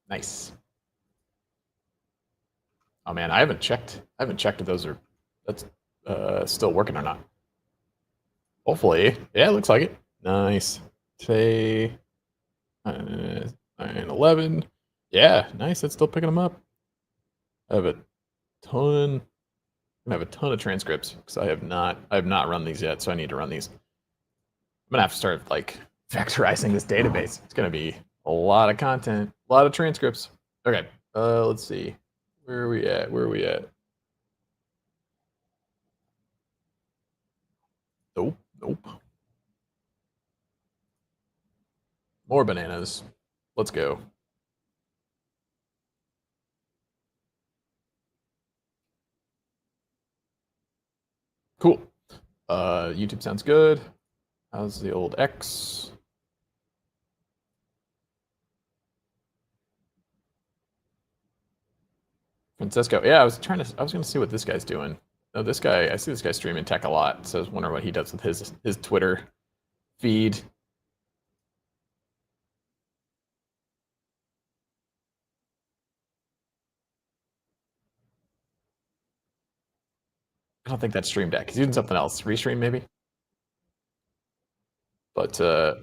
Nice. Oh man, I haven't checked. If that's still working or not. Hopefully, yeah, it looks like it. Nice. Today, 9/11. Yeah, nice. It's still picking them up. I have a ton. I have a ton of transcripts because I have not run these yet, so I need to run these. I'm gonna have to start like factorizing this database. It's gonna be a lot of content, a lot of transcripts. Okay, let's see. Where are we at? Nope, nope. More bananas. Let's go. Cool. YouTube sounds good. How's the old X? Francisco. Yeah, I was gonna see what this guy's doing. No, this guy, I see this guy streaming tech a lot, so I was wondering what he does with his Twitter feed. I don't think that's Stream Deck. He's using something else. Restream maybe. But I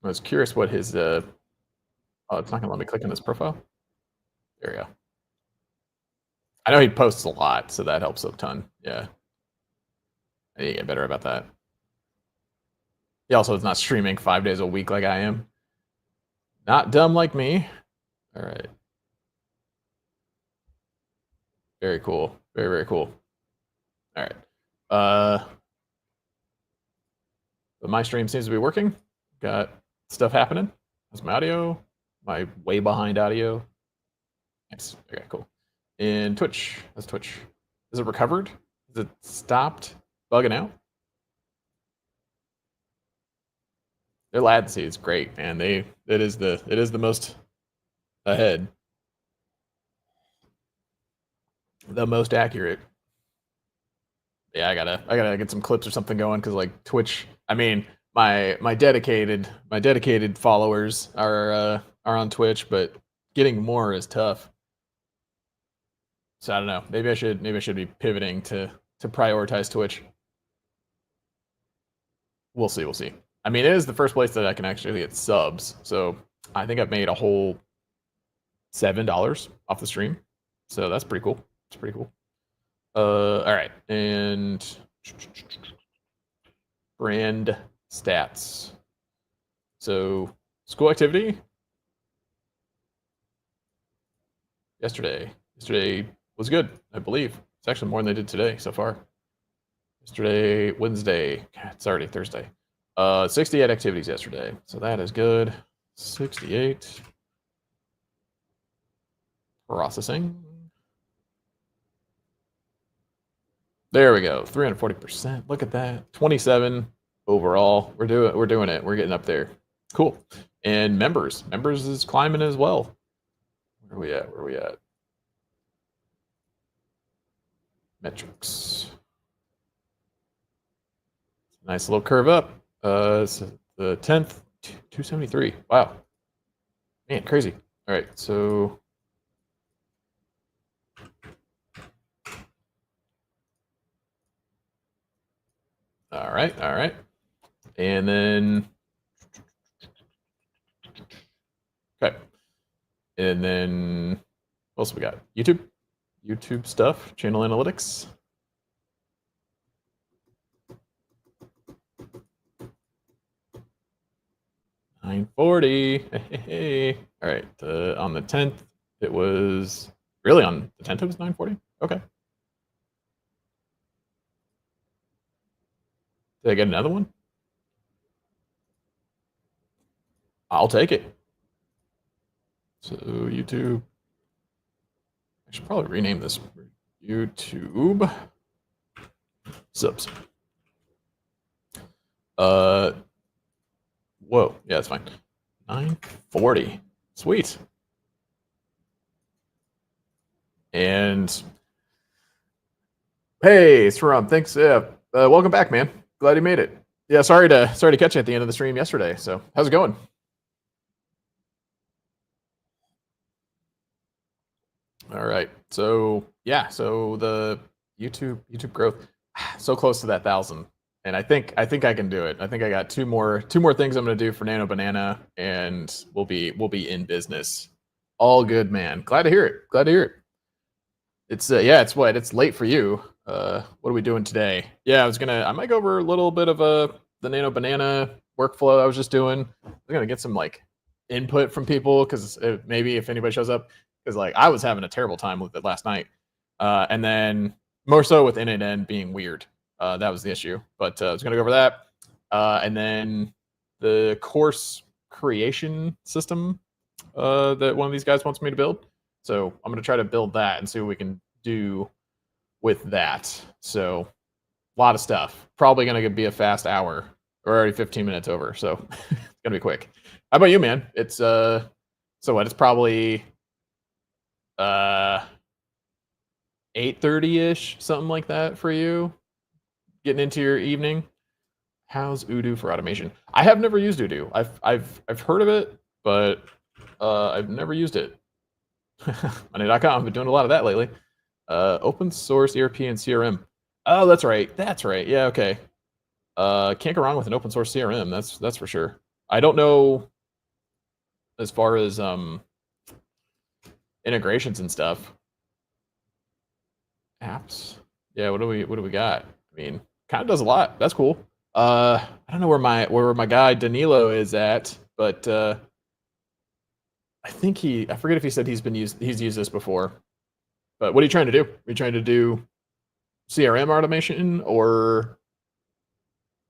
was curious what his oh, it's not gonna let me click on his profile. There we go. I know he posts a lot, so that helps a ton. Yeah. I need to get better about that. He also is not streaming 5 days a week like I am. Not dumb like me. All right. Very cool. Very, very cool. All right. But my stream seems to be working. Got stuff happening. How's my audio? My way behind audio. Nice. Okay, cool. And Twitch. How's Twitch? Is it recovered? Is it stopped bugging out? Their latency is great, man. It is the most ahead. The most accurate. Yeah, I gotta get some clips or something going because like Twitch. I mean, my dedicated followers are on Twitch, but getting more is tough. So I don't know. Maybe I should be pivoting to prioritize Twitch. We'll see. We'll see. I mean, it is the first place that I can actually get subs. So I think I've made a whole $7 off the stream. So that's pretty cool. It's pretty cool. All right, and brand stats. So school activity yesterday was good, I believe. It's actually more than they did today so far. Yesterday, Wednesday. God, it's already Thursday. 68 activities yesterday, so that is good. 68 processing. There we go. 340%. Look at that. 27 overall. We're doing it. We're getting up there. Cool. And members is climbing as well. Where are we at? Metrics. Nice little curve up. So the 10th, 273. Wow. Man, crazy. All right, so all right. And then okay. And then what else we got? YouTube stuff, channel analytics. $940. Hey. All right. On the 10th, it was really on the 10th. It was $940. Okay. Did I get another one? I'll take it. So YouTube. I should probably rename this YouTube subs. Whoa, yeah, that's fine. 940. Sweet. And hey, Saram, thanks. Welcome back, man. Glad you made it. Yeah, sorry to catch you at the end of the stream yesterday. So how's it going? All right. So yeah, so the YouTube growth, so close to that 1,000, and I think I can do it. I think I got two more things I'm gonna do for Nano Banana, and we'll be in business. All good, man. Glad to hear it. Glad to hear it. It's yeah, it's late for you. What are we doing today? Yeah, I might go over a little bit of the Nano Banana workflow I was just doing. I'm gonna get some like input from people because maybe if anybody shows up, because like I was having a terrible time with it last night, and then more so with NNN being weird. That was the issue. But I was gonna go over that, and then the course creation system that one of these guys wants me to build. So I'm gonna try to build that and see what we can do with that. So a lot of stuff. Probably gonna be a fast hour. We're already 15 minutes over, so it's gonna be quick. How about you, man? It's so what? It's probably 8:30ish, something like that for you. Getting into your evening. How's Odoo for automation? I have never used Odoo. I've heard of it, but I've never used it. Money.com. I've been doing a lot of that lately. Open source ERP and CRM. Oh, that's right. That's right. Yeah, okay. Can't go wrong with an open source CRM. That's for sure. I don't know as far as integrations and stuff. Apps. Yeah, what do we got? I mean, kind of does a lot. That's cool. I don't know where my guy Danilo is at, but I forget if he said he's used this before. But what are you trying to do? Are you trying to do CRM automation or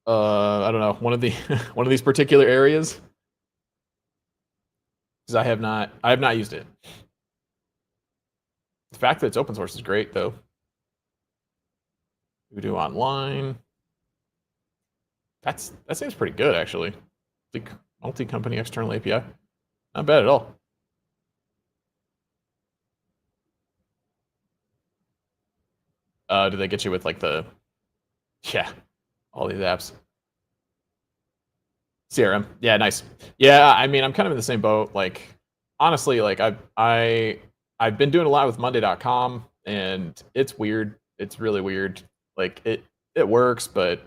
I don't know, one of the one of these particular areas? Because I have not used it. The fact that it's open source is great though. We do online. That seems pretty good actually. Multi-company external API. Not bad at all. Do they get you with like all these apps? CRM. Yeah, nice. Yeah, I mean, I'm kind of in the same boat. Like, honestly, like I've been doing a lot with Monday.com, and it's weird. It's really weird. Like it works, but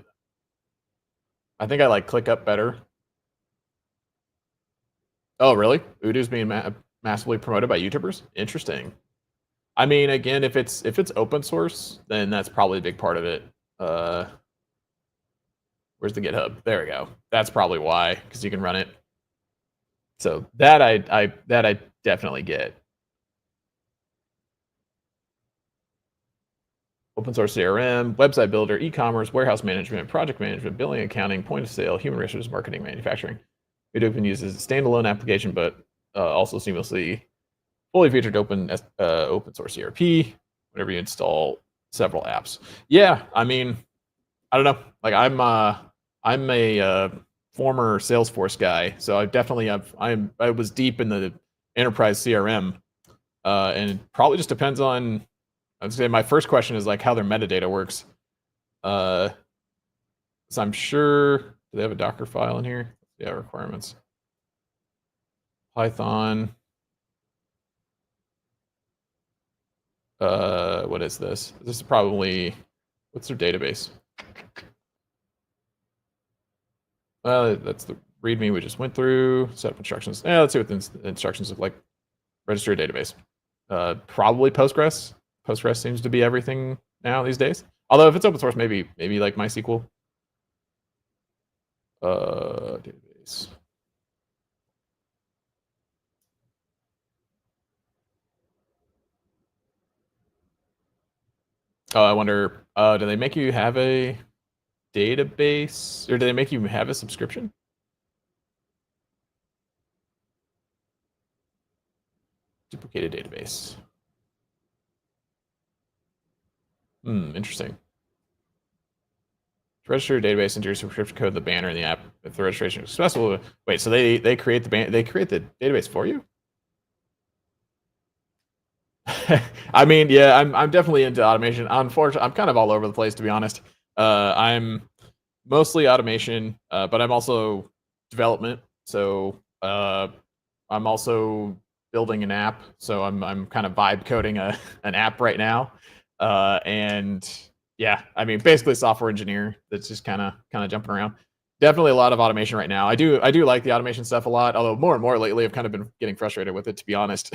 I think I like ClickUp better. Oh, really? Odoo's being massively promoted by YouTubers. Interesting. I mean, again, if it's open source, then that's probably a big part of it. Where's the GitHub? There we go. That's probably why, because you can run it. So that I definitely get. Open source CRM, website builder, e-commerce, warehouse management, project management, billing, accounting, point of sale, human resources, marketing, manufacturing. Odoo can use as a standalone application, but also seamlessly fully featured open source ERP whenever you install several apps. Yeah, I mean, I don't know. Like I'm a former Salesforce guy, so I was deep in the enterprise CRM, and it probably just depends on. I would say my first question is like how their metadata works. So I'm sure, do they have a Docker file in here? Yeah, requirements. Python. What is this? This is probably, what's their database? That's the README we just went through. Set up instructions. Yeah, let's see what the instructions look like. Register a database. Probably Postgres. Postgres seems to be everything now these days. Although if it's open source, maybe like MySQL. Database. Oh, I wonder, do they make you have a database, or do they make you have a subscription? Duplicated database. Interesting. To register a database, enter your subscription code, the banner in the app. If the registration is successful, wait. So they create they create the database for you? I mean, yeah, I'm definitely into automation. Unfortunately, I'm kind of all over the place, to be honest. I'm mostly automation, but I'm also development. So I'm also building an app. So I'm kind of vibe coding an app right now. And yeah, I mean, basically software engineer that's just kind of jumping around. Definitely a lot of automation right now. I do like the automation stuff a lot, although more and more lately I've kind of been getting frustrated with it, to be honest.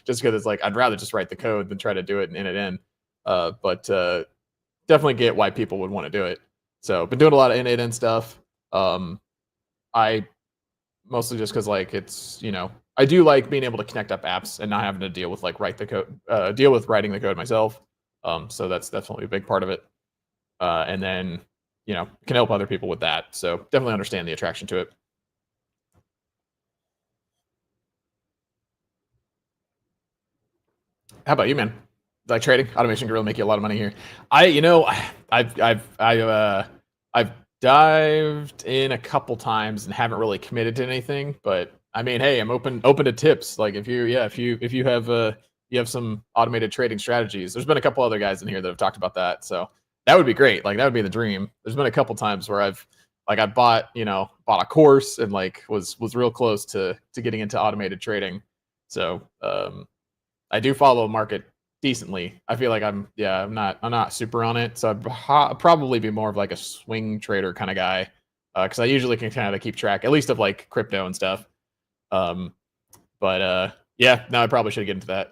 Just because it's like I'd rather just write the code than try to do it and in it in. But definitely get why people would want to do it. So been doing a lot of in stuff. I mostly just because like it's I do like being able to connect up apps and not having to deal with like deal with writing the code myself. So that's definitely a big part of it. And then can help other people with that. So definitely understand the attraction to it. How about you, man? Like trading, automation can really make you a lot of money here. I, you know, I've dived in a couple times and haven't really committed to anything. But I mean, hey, I'm open to tips. Like if you have some automated trading strategies, there's been a couple other guys in here that have talked about that. So that would be great. Like that would be the dream. There's been a couple times where I bought a course and like was real close to getting into automated trading. So I do follow market decently. I feel like I'm not super on it, so I'd probably be more of like a swing trader kind of guy, because I usually can kind of keep track at least of like crypto and stuff. Um, but yeah, no, I probably should get into that.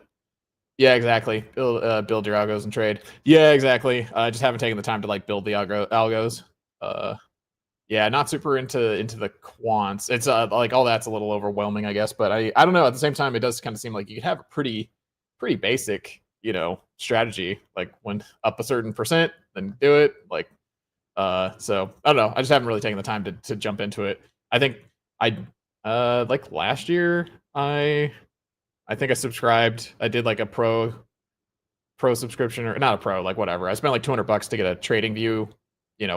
Yeah, exactly. Build your algos and trade. Yeah, exactly. I just haven't taken the time to like build the algos. Uh, yeah, not super into the quants. It's like all that's a little overwhelming, I guess. But I don't know. At the same time, it does kind of seem like you could have a pretty basic strategy. Like when up a certain percent, then do it. Like so I don't know. I just haven't really taken the time to jump into it. I think I like last year I think I subscribed. I did like a pro subscription, or not a pro, like whatever. I spent like $200 to get a trading view,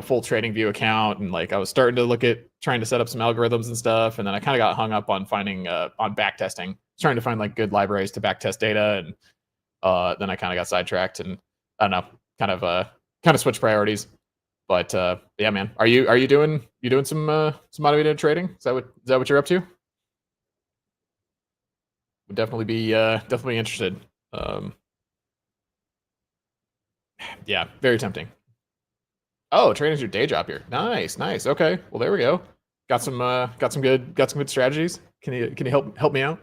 full trading view account. And like I was starting to look at trying to set up some algorithms and stuff. And then I kind of got hung up on finding on back testing, trying to find like good libraries to back test data. And then I kind of got sidetracked and I don't know, kind of switched priorities. But yeah, man, are you doing some automated trading? Is that what you're up to? Would definitely interested. Um, yeah, very tempting. Oh, training's your day job here. Nice, nice. Okay, well there we go. Got some good strategies. Can you help me out?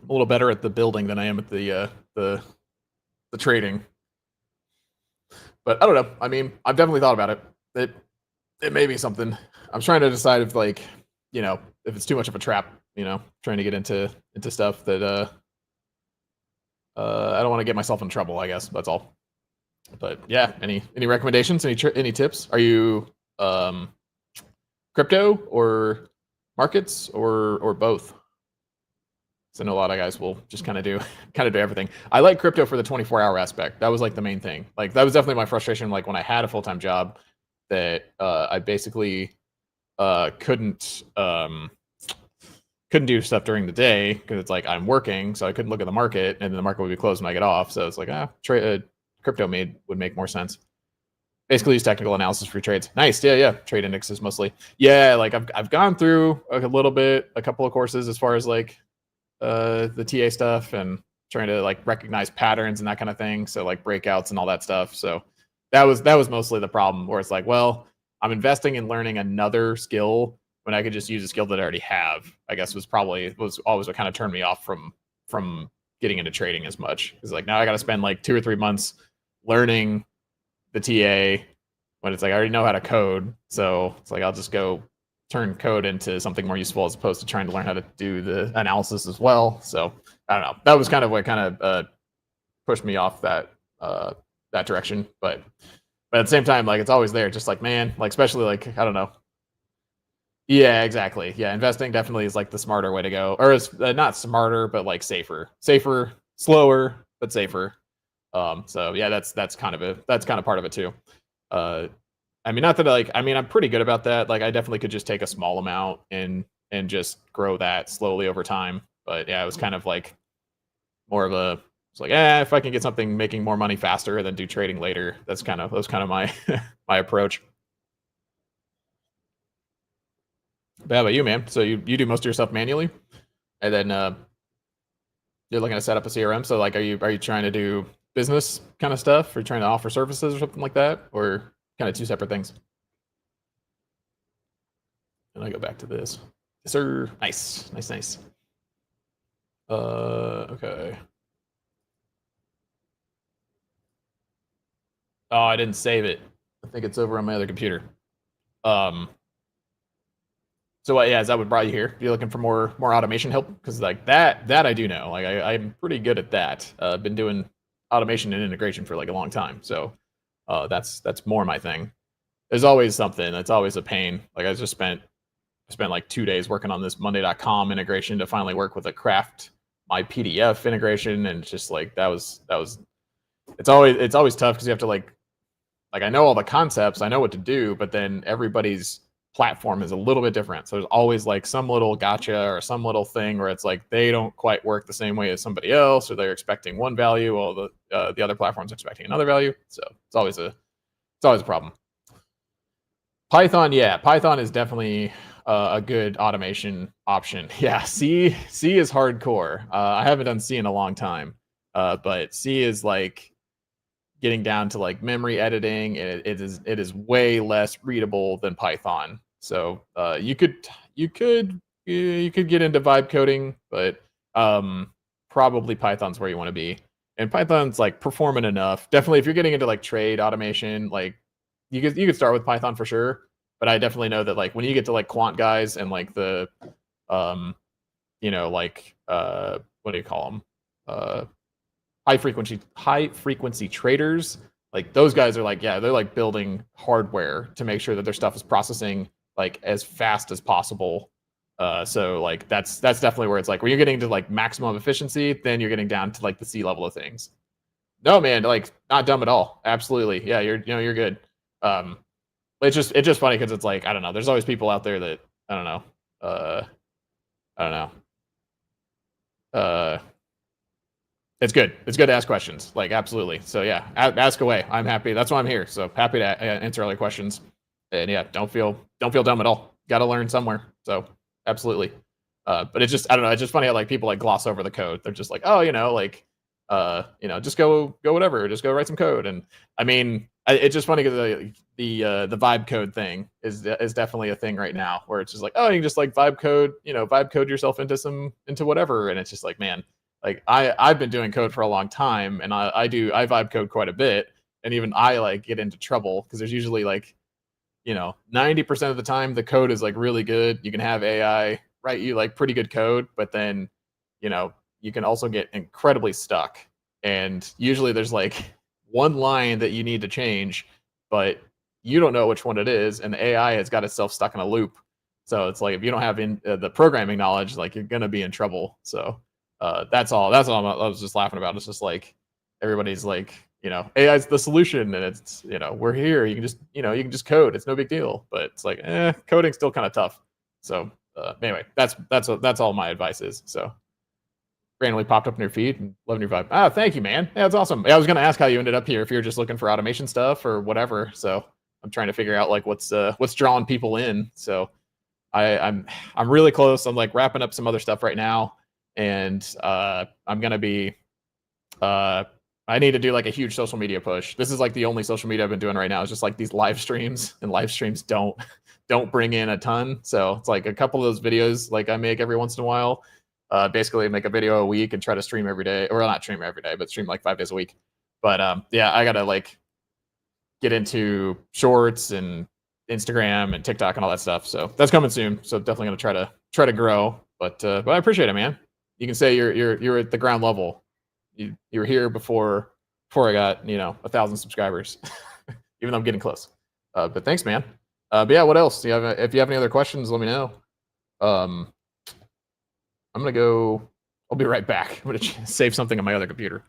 I'm a little better at the building than I am at the trading. But I don't know. I mean, I've definitely thought about it. It may be something. I'm trying to decide if like, if it's too much of a trap, trying to get into stuff that I don't want to get myself in trouble, I guess. That's all. But yeah, any recommendations? Any tips? Are you um crypto or markets or both? So I know a lot of guys will just kind of do everything. I like crypto for the 24-hour aspect. That was like the main thing. Like that was definitely my frustration. Like when I had a full-time job, that I basically couldn't do stuff during the day because it's like I'm working, so I couldn't look at the market, and then the market would be closed when I get off. So it's like crypto would make more sense. Basically, use technical analysis for trades. Nice, yeah, yeah. Trade indexes mostly. Yeah, like I've gone through a little bit, a couple of courses as far as like the TA stuff and trying to like recognize patterns and that kind of thing. So like breakouts and all that stuff. So that was mostly the problem where it's like, well, I'm investing in learning another skill when I could just use a skill that I already have. I guess was always what kind of turned me off from getting into trading as much. Because like now I got to spend like 2 or 3 months learning the TA when it's like I already know how to code. So it's like I'll just go turn code into something more useful as opposed to trying to learn how to do the analysis as well. So I don't know. That was kind of what kind of pushed me off that direction. But at the same time, like it's always there. Just like man, like especially like I don't know. Yeah, exactly. Yeah, investing definitely is like the smarter way to go, or it's not smarter, but like safer, slower, but safer. So yeah, that's kind of part of it too. Uh, I mean, not that I'm pretty good about that. Like, I definitely could just take a small amount and just grow that slowly over time. But yeah, it was kind of like more of a it's like, if I can get something making more money faster, then do trading later. That's kind of my my approach. But how about you, man? So you do most of your stuff manually, and then you're looking to set up a CRM. So like, are you trying to do business kind of stuff, or trying to offer services or something like that, or kind of two separate things? And I go back to this. Yes, sir. Nice, nice, nice. Okay. Oh, I didn't save it. I think it's over on my other computer. Um. So yeah, is that what brought you here? You're looking for more automation help? Because like that I do know. Like I'm pretty good at that. I've been doing automation and integration for like a long time. So that's more my thing. There's always something. It's always a pain. Like I spent like 2 days working on this Monday.com integration to finally work with a craft my PDF integration, and it's just like that was it's always tough because you have to like I know all the concepts, I know what to do, but then everybody's platform is a little bit different. So there's always like some little gotcha or some little thing where it's like they don't quite work the same way as somebody else, or they're expecting one value while the other platform's expecting another value. So it's always a problem. Python, yeah, Python is definitely a good automation option. Yeah, C is hardcore. I haven't done C in a long time, but C is like getting down to like memory editing, and it is way less readable than Python. So you could get into vibe coding, but probably Python's where you want to be. And Python's like performant enough. Definitely, if you're getting into like trade automation, like you could start with Python for sure. But I definitely know that like when you get to like quant guys and like the um like what do you call them, high frequency traders, like those guys are like, yeah, they're like building hardware to make sure that their stuff is processing like as fast as possible. So like that's definitely where it's like when you're getting to like maximum efficiency, then you're getting down to like the C level of things. No, man, like not dumb at all. Absolutely, yeah, you're good. um it's just funny because it's like I don't know, there's always people out there that I don't know, uh I don't know, uh it's good. It's good to ask questions. Like absolutely. So yeah, ask away. I'm happy. That's why I'm here. So happy to answer all your questions. And yeah, don't feel dumb at all. Got to learn somewhere. So absolutely. But it's just I don't know. It's just funny how like people like gloss over the code. They're just like, oh, like, just go whatever. Just go write some code. And I mean, it's just funny because the vibe code thing is definitely a thing right now, where it's just like, oh, you can just like vibe code yourself into whatever. And it's just like, man, like I've been doing code for a long time, and I vibe code quite a bit, and even I like get into trouble because there's usually like 90% of the time the code is like really good. You can have AI write you like pretty good code, but then you know you can also get incredibly stuck, and usually there's like one line that you need to change, but you don't know which one it is, and the AI has got itself stuck in a loop. So it's like if you don't have the programming knowledge, like you're gonna be in trouble. So that's all I was just laughing about. It's just like everybody's like, AI is the solution, and it's we're here. You can just code. It's no big deal. But it's like, coding's still kind of tough. So anyway, that's all my advice is. So randomly popped up in your feed and loving your vibe. Ah, thank you, man. Yeah, that's awesome. Yeah, I was gonna ask how you ended up here, if you're just looking for automation stuff or whatever. So I'm trying to figure out like what's drawing people in. So I'm really close. I'm like wrapping up some other stuff right now, and I'm gonna be uh, I need to do like a huge social media push. This is like the only social media I've been doing right now. Is just like these live streams, and live streams don't bring in a ton. So it's like a couple of those videos like I make every once in a while. Basically, make a video a week and try to stream every day, or not stream every day, but stream like 5 days a week. But yeah, I gotta like get into shorts and Instagram and TikTok and all that stuff. So that's coming soon. So definitely gonna try to grow. But I appreciate it, man. You can say you're at the ground level. You were here before I got 1,000 subscribers, even though I'm getting close. But thanks, man. But yeah, what else? If you have any other questions, let me know. Um, I'm gonna go. I'll be right back. I'm gonna save something on my other computer.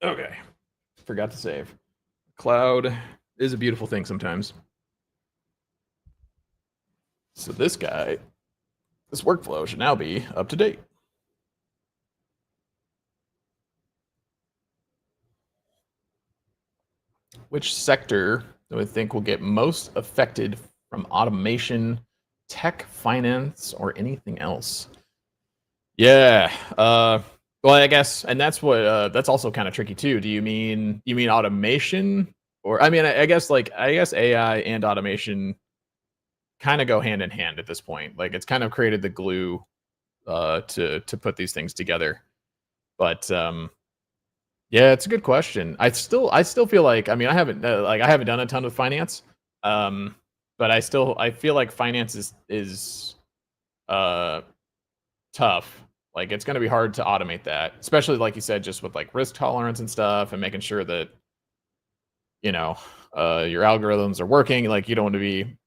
Okay. Forgot to save. Cloud is a beautiful thing sometimes. So this workflow should now be up to date. Which sector do I think will get most affected from automation, tech, finance, or anything else? Yeah. Well, I guess, and that's what that's also kind of tricky too. Do you mean automation, or I mean, I guess AI and automation kind of go hand in hand at this point. Like it's kind of created the glue to put these things together. But yeah, it's a good question. I still feel like, I mean, I haven't done a ton of finance, um, but I feel like finance is uh tough. Like it's going to be hard to automate that, especially like you said, just with like risk tolerance and stuff, and making sure that you know your algorithms are working. Like you don't want to be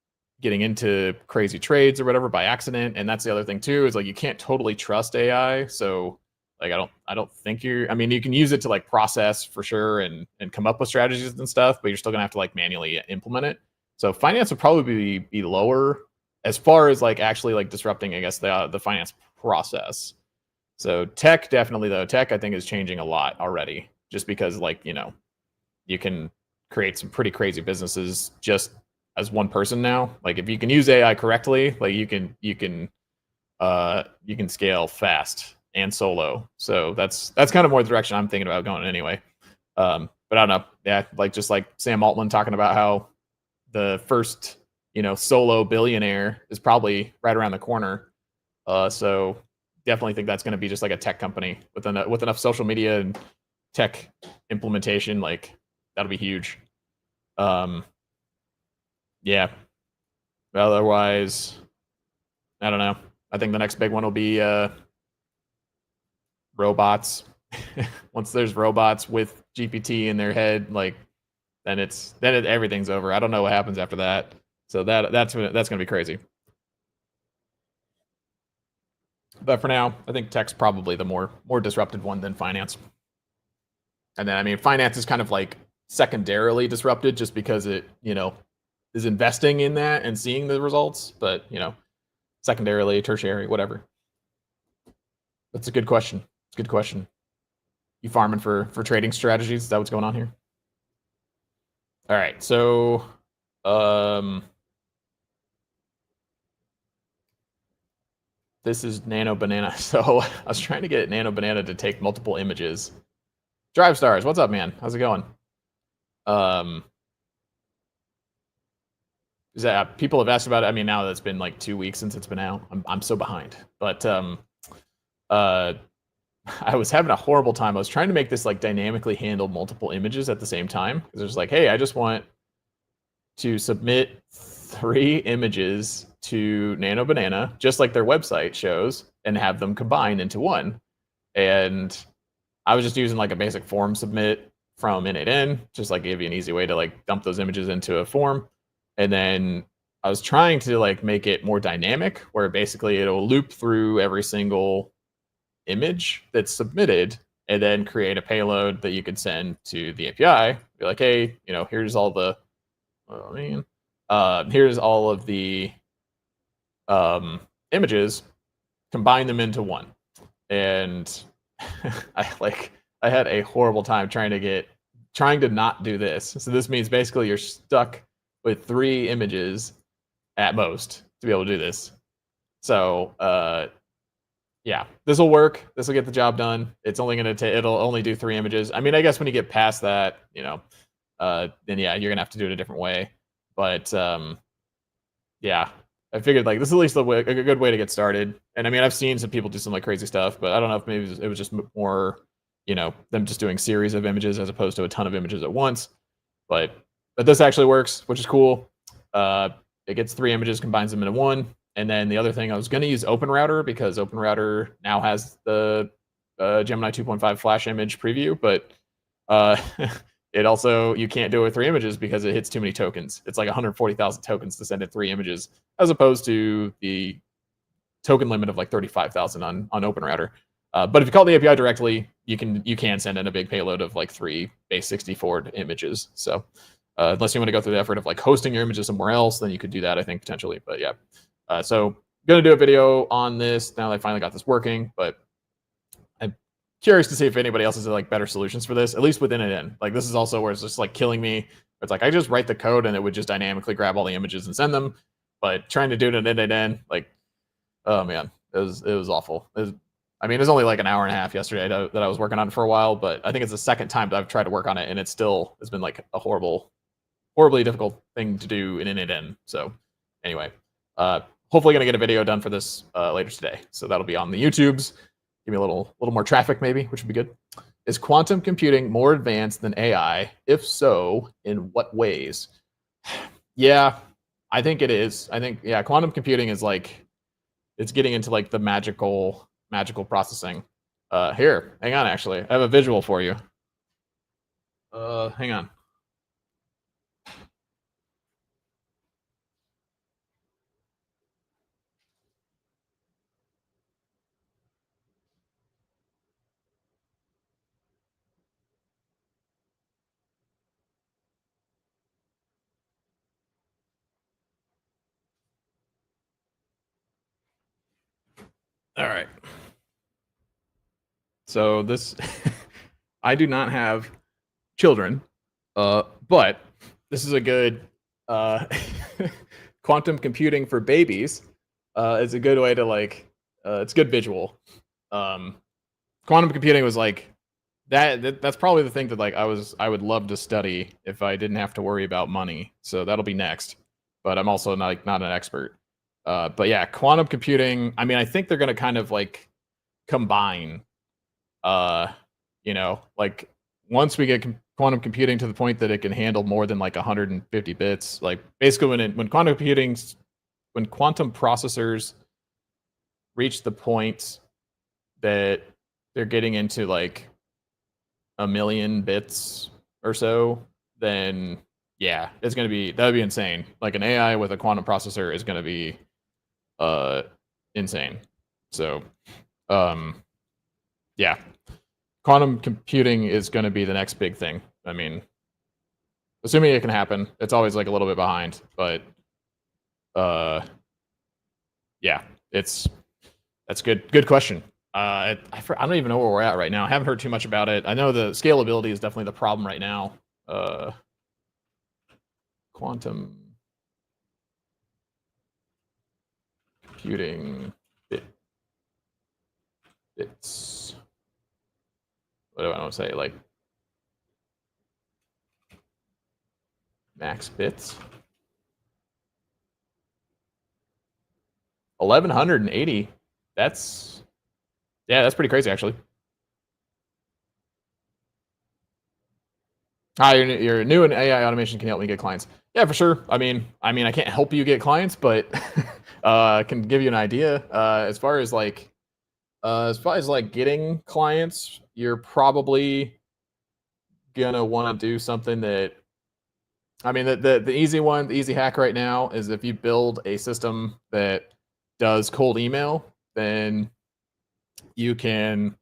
getting into crazy trades or whatever by accident. And that's the other thing too, is like you can't totally trust AI. So like I don't think I mean, you can use it to like process for sure and come up with strategies and stuff, but you're still gonna have to like manually implement it. So finance would probably be lower as far as like actually like disrupting, I guess, the finance process. So tech definitely though, tech I think is changing a lot already, just because like, you can create some pretty crazy businesses just as one person now. Like if you can use AI correctly, like you can scale fast and solo. So that's kind of more the direction I'm thinking about going anyway. But I don't know. Yeah, like just like Sam Altman talking about how the first, solo billionaire is probably right around the corner. So definitely think that's going to be just like a tech company with enough social media and tech implementation. Like that'll be huge. Yeah. Otherwise, I don't know. I think the next big one will be robots. Once there's robots with GPT in their head, like everything's over. I don't know what happens after that. So that's gonna be crazy. But for now, I think tech's probably the more disrupted one than finance. And then I mean, finance is kind of like secondarily disrupted just because it is investing in that and seeing the results. But secondarily, tertiary, whatever. That's a good question. It's a good question. You farming for trading strategies? Is that what's going on here? All right. So, this is Nano Banana. So I was trying to get Nano Banana to take multiple images. Drive Stars, what's up, man? How's it going? Is that people have asked about it? I mean, now that it's been like 2 weeks since it's been out, I'm so behind. But I was having a horrible time. I was trying to make this like dynamically handle multiple images at the same time. Because it's like, hey, I just want to submit 3 images to Nano Banana, just like their website shows, and have them combined into one. And I was just using like a basic form submit from N8N, just like give you an easy way to like dump those images into a form. And then I was trying to like make it more dynamic, where basically it'll loop through every single image that's submitted and then create a payload that you could send to the API. Be like, hey, here's all the, here's all of the images, combine them into one. And I had a horrible time trying to not do this. So this means basically you're stuck with 3 images at most to be able to do this. So yeah, this will work. This will get the job done. It's only going to it'll only do 3 images. I mean, I guess when you get past that, then yeah, you're gonna have to do it a different way. But yeah, I figured like this is at least a good way to get started. And I mean, I've seen some people do some like crazy stuff, but I don't know if maybe it was just more, them just doing series of images as opposed to a ton of images at once. But this actually works, which is cool. It gets 3 images, combines them into one. And then the other thing, I was going to use OpenRouter because OpenRouter now has the Gemini 2.5 Flash image preview, but it also, you can't do it with 3 images because it hits too many tokens. It's like 140,000 tokens to send it 3 images, as opposed to the token limit of like 35,000 on OpenRouter. But if you call the API directly, you can send in a big payload of like 3 base64 images. So unless you want to go through the effort of like hosting your images somewhere else, then you could do that, I think, potentially. But yeah, so gonna do a video on this now that I finally got this working. But I'm curious to see if anybody else has like better solutions for this, at least within it. Like this is also where it's just like killing me. It's like I just write the code and it would just dynamically grab all the images and send them. But trying to do it in end, like, oh man, it was awful. I mean, it was only like an hour and a half yesterday that I was working on it for a while, but I think it's the second time that I've tried to work on it, and it's been like a horribly difficult thing to do in end. So anyway, hopefully gonna get a video done for this later today. So that'll be on the YouTubes. Give me a little more traffic maybe, which would be good. Is quantum computing more advanced than AI? If so, in what ways? Yeah, I think it is. I think quantum computing is like it's getting into like the magical processing. Here, hang on. Actually, I have a visual for you. Hang on. All right. So this, I do not have children, but this is a good quantum computing for babies. Is a good way to like. It's good visual. Quantum computing was like that's probably the thing that like I would love to study if I didn't have to worry about money. So that'll be next. But I'm also not an expert. But yeah, quantum computing. I mean, I think they're gonna kind of like combine. Uh, like once we get quantum computing to the point that it can handle more than like 150 bits, like basically when quantum processors reach the point that they're getting into like a million bits or so, then yeah, that would be insane. Like an AI with a quantum processor is gonna be insane. So yeah. Quantum computing is gonna be the next big thing. I mean, assuming it can happen, it's always like a little bit behind, but yeah, that's good question. I don't even know where we're at right now. I haven't heard too much about it. I know the scalability is definitely the problem right now. Quantum computing bits. What do I want to say? Like max bits. 1180. That's pretty crazy actually. Hi, you're new in AI automation. Can you help me get clients? Yeah, for sure. I mean, I can't help you get clients, but I can give you an idea. As far as like getting clients, you're probably gonna want to do something that. I mean, the easy one, the easy hack right now is if you build a system that does cold email, then you can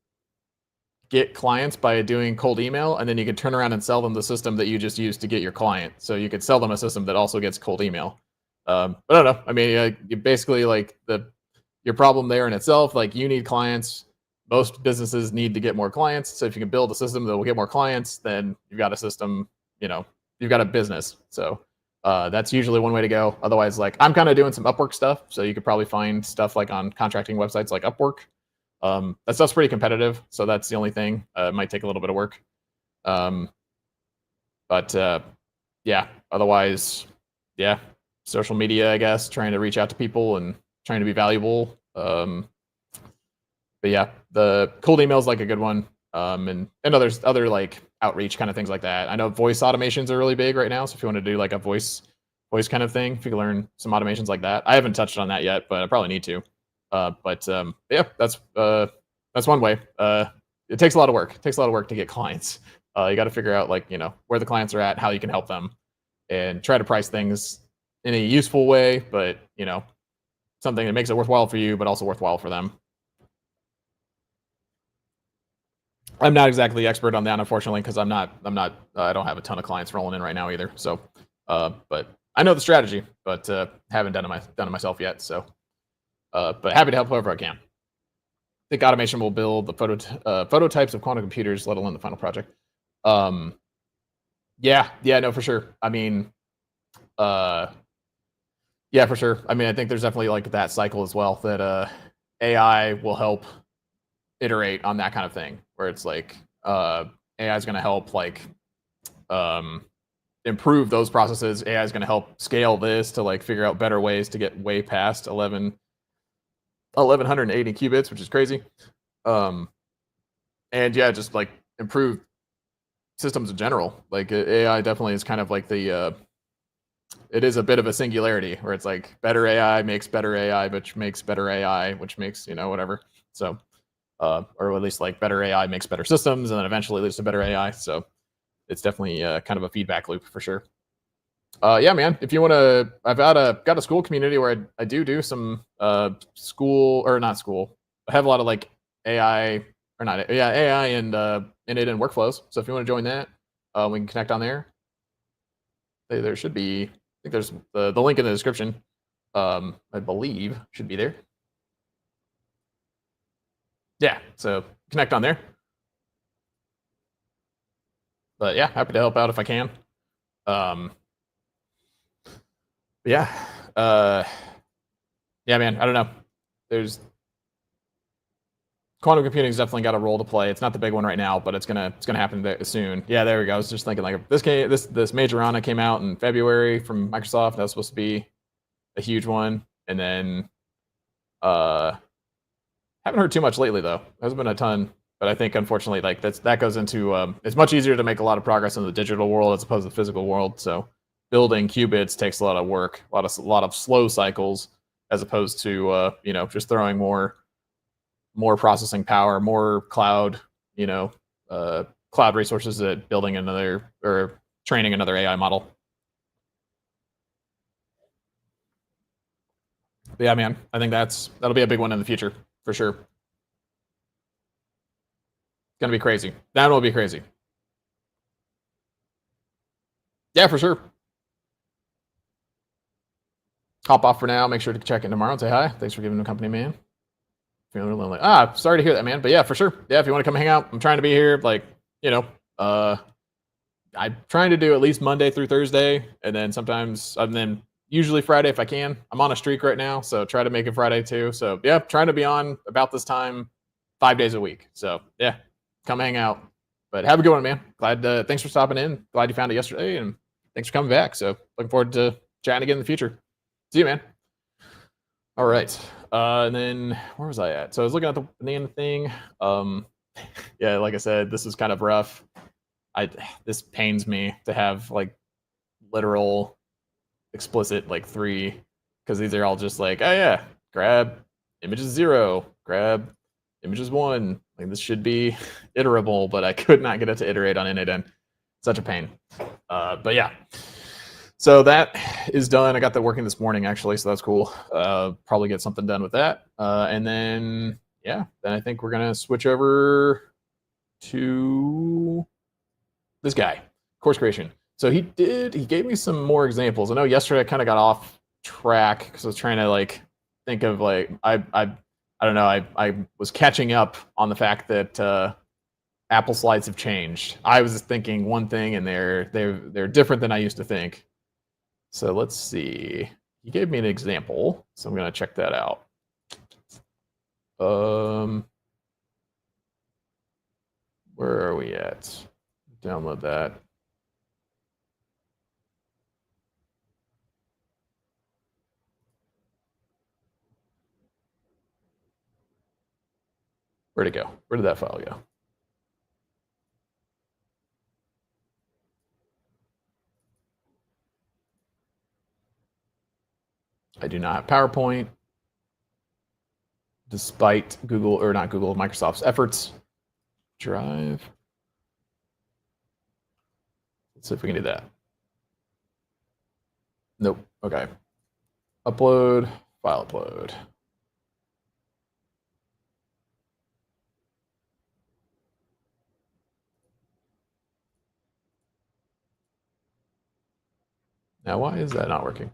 get clients by doing cold email, and then you can turn around and sell them the system that you just used to get your client. So you could sell them a system that also gets cold email. But I don't know. I mean, you basically like your problem there in itself. Like you need clients. Most businesses need to get more clients. So if you can build a system that will get more clients, then you've got a system. You've got a business. So that's usually one way to go. Otherwise, like I'm kind of doing some Upwork stuff. So you could probably find stuff like on contracting websites like Upwork. That stuff's pretty competitive, so that's the only thing. It might take a little bit of work. But yeah, otherwise, yeah, social media, I guess, trying to reach out to people and trying to be valuable. But yeah, the cold email is like a good one. And other like outreach kind of things like that. I know voice automations are really big right now. So if you want to do like a voice kind of thing, if you can learn some automations like that. I haven't touched on that yet, but I probably need to. But yeah, that's one way. It takes a lot of work. It takes a lot of work to get clients. You got to figure out like where the clients are at, how you can help them, and try to price things in a useful way, but something that makes it worthwhile for you, but also worthwhile for them. I'm not exactly the expert on that, unfortunately, because I don't have a ton of clients rolling in right now either. So, but I know the strategy, but haven't done it myself yet. So, but happy to help whoever I can. I think automation will build the phototypes of quantum computers, let alone the final project. Um, yeah, no, for sure. I mean, uh, yeah, for sure. I mean, I think there's definitely like that cycle as well that AI will help iterate on that kind of thing, where it's like AI is going to help like um, improve those processes. AI is going to help scale this to like figure out better ways to get way past 1180 qubits, which is crazy. And yeah, just like improve systems in general. Like AI definitely is kind of like the it is a bit of a singularity where it's like better AI makes better AI, which makes better AI, which makes whatever. So or at least like better AI makes better systems, and then eventually leads to better AI. So it's definitely kind of a feedback loop for sure. Yeah, man. If you want to, I've got a Skool community where I do some school or not school. I have a lot of like AI or not yeah AI and innate and workflows. So if you want to join that, we can connect on there. There should be. I think there's the link in the description. I believe should be there. Yeah. So connect on there. But yeah, happy to help out if I can. Um, yeah. Uh, yeah, man. I don't know. There's quantum computing's definitely got a role to play. It's not the big one right now, but it's gonna happen soon. Yeah, there we go. I was just thinking like this major Majorana came out in February from Microsoft. That was supposed to be a huge one, and then uh, haven't heard too much lately though. There's been a ton, but I think unfortunately like that goes into it's much easier to make a lot of progress in the digital world as opposed to the physical world. So building qubits takes a lot of work, a lot of slow cycles, as opposed to just throwing more processing power, more cloud, you know, cloud resources at building another or training another AI model. But yeah, man, I think that'll be a big one in the future for sure. It's gonna be crazy. That will be crazy. Yeah, for sure. Hop off for now. Make sure to check in tomorrow and say hi. Thanks for giving the company, man. Feeling lonely. Sorry to hear that, man. But yeah, for sure. Yeah, if you want to come hang out, I'm trying to be here. Like, you know, uh, I'm trying to do at least Monday through Thursday, and then usually Friday if I can. I'm on a streak right now, so try to make it Friday too. So yeah, trying to be on about this time, 5 days a week. So yeah, come hang out. But have a good one, man. Glad. Thanks for stopping in. Glad you found it yesterday, and thanks for coming back. So looking forward to chatting again in the future. See you, man. All right. And then where was I at? So I was looking at the name thing. Yeah, like I said, this is kind of rough. This pains me to have like literal explicit like 3 because these are all just like, oh yeah, grab images 0, grab images 1. Like this should be iterable, but I could not get it to iterate on init. Such a pain. But yeah. So that is done. I got that working this morning actually, so that's cool. Probably get something done with that. And then yeah, then I think we're gonna switch over to this guy, course creation. So he gave me some more examples. I know yesterday I kind of got off track because I was trying to like think of like I don't know, I was catching up on the fact that Apple slides have changed. I was thinking one thing and they're different than I used to think. So let's see. He gave me an example, so I'm gonna check that out. Where are we at? Download that. Where'd it go? Where did that file go? I do not have PowerPoint, despite Google, or not Google, Microsoft's efforts. Drive. Let's see if we can do that. Nope. Okay. Upload, file upload. Now, why is that not working?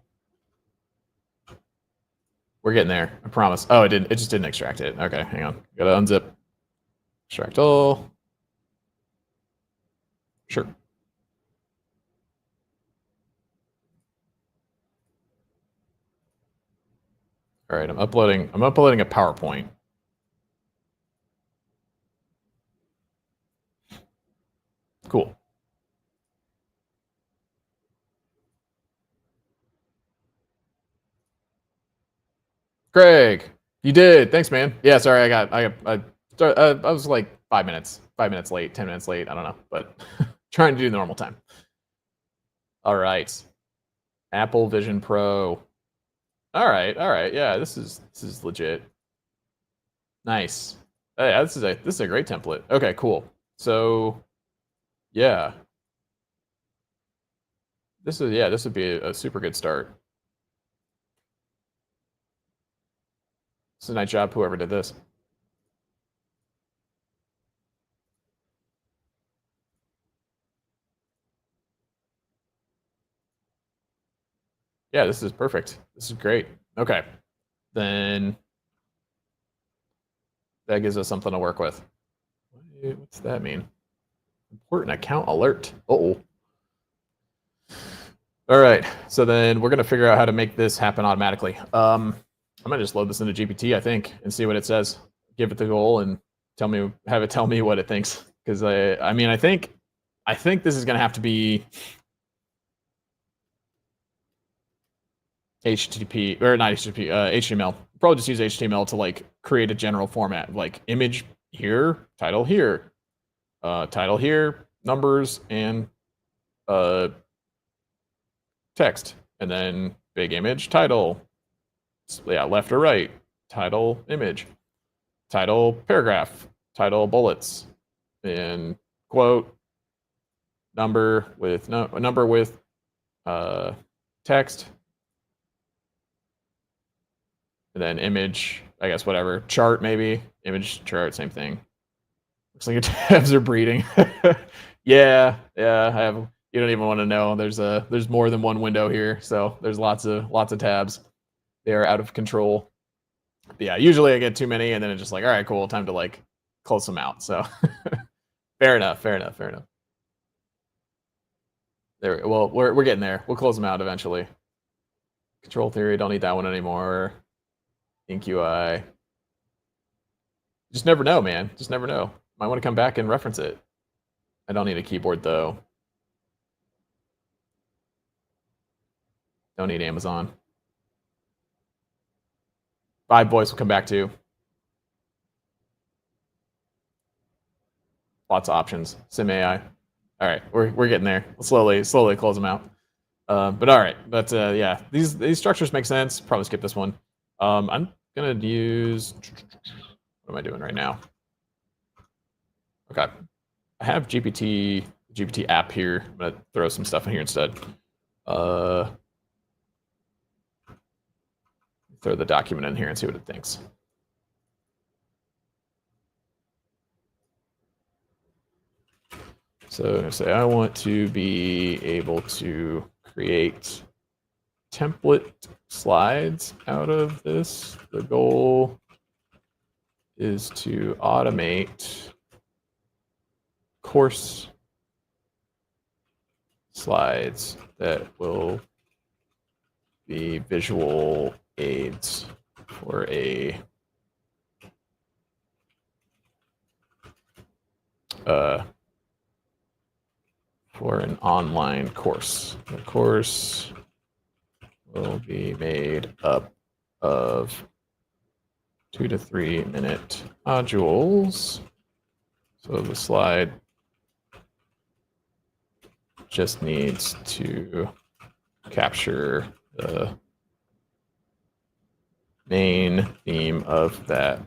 We're getting there. I promise. Oh, it didn't. It just didn't extract it. Okay, hang on. Gotta unzip. Extract all. Sure. All right, I'm uploading. I'm uploading a PowerPoint. Cool. Greg, you did. Thanks, man. Yeah, sorry, I was like 5 minutes late, 10 minutes late. I don't know, but trying to do normal time. All right, Apple Vision Pro. All right. Yeah, this is legit. Nice. Oh, yeah, this is a great template. Okay, cool. So, yeah, this would be a super good start. It's a nice job, whoever did this. Yeah, this is perfect. This is great. Okay, then that gives us something to work with. What's that mean? Important account alert. Uh-oh. All right, so then we're gonna figure out how to make this happen automatically. I'm gonna just load this into GPT, I think, and see what it says. Give it the goal and have it tell me what it thinks. Because I mean, I think this is gonna have to be HTTP or not HTTP, HTML. Probably just use HTML to like create a general format, like image here, title here, numbers and text, and then big image title. Yeah, left or right, title image, title paragraph, title bullets, and quote number with text, and then image, I guess whatever, chart maybe, image chart, same thing. Looks like your tabs are breeding. yeah, I have. You don't even want to know. There's more than one window here, so there's lots of tabs. They are out of control. But yeah, usually I get too many, and then it's just like, all right, cool, time to like close them out. So fair enough. There. Well, we're getting there. We'll close them out eventually. Control theory, don't need that one anymore. Ink UI. Just never know, man. Just never know. Might want to come back and reference it. I don't need a keyboard though. Don't need Amazon. Vibe voice will come back to. Lots of options. Sim AI. All right, we're getting there. We'll slowly close them out. But all right, yeah, these structures make sense. Probably skip this one. I'm gonna use. What am I doing right now? Okay, I have GPT app here. I'm gonna throw some stuff in here instead. Throw the document in here and see what it thinks. So say I want to be able to create template slides out of this. The goal is to automate course slides that will be visual aids for an online course. The course will be made up of 2 to 3 minute modules. So the slide just needs to capture the main theme of that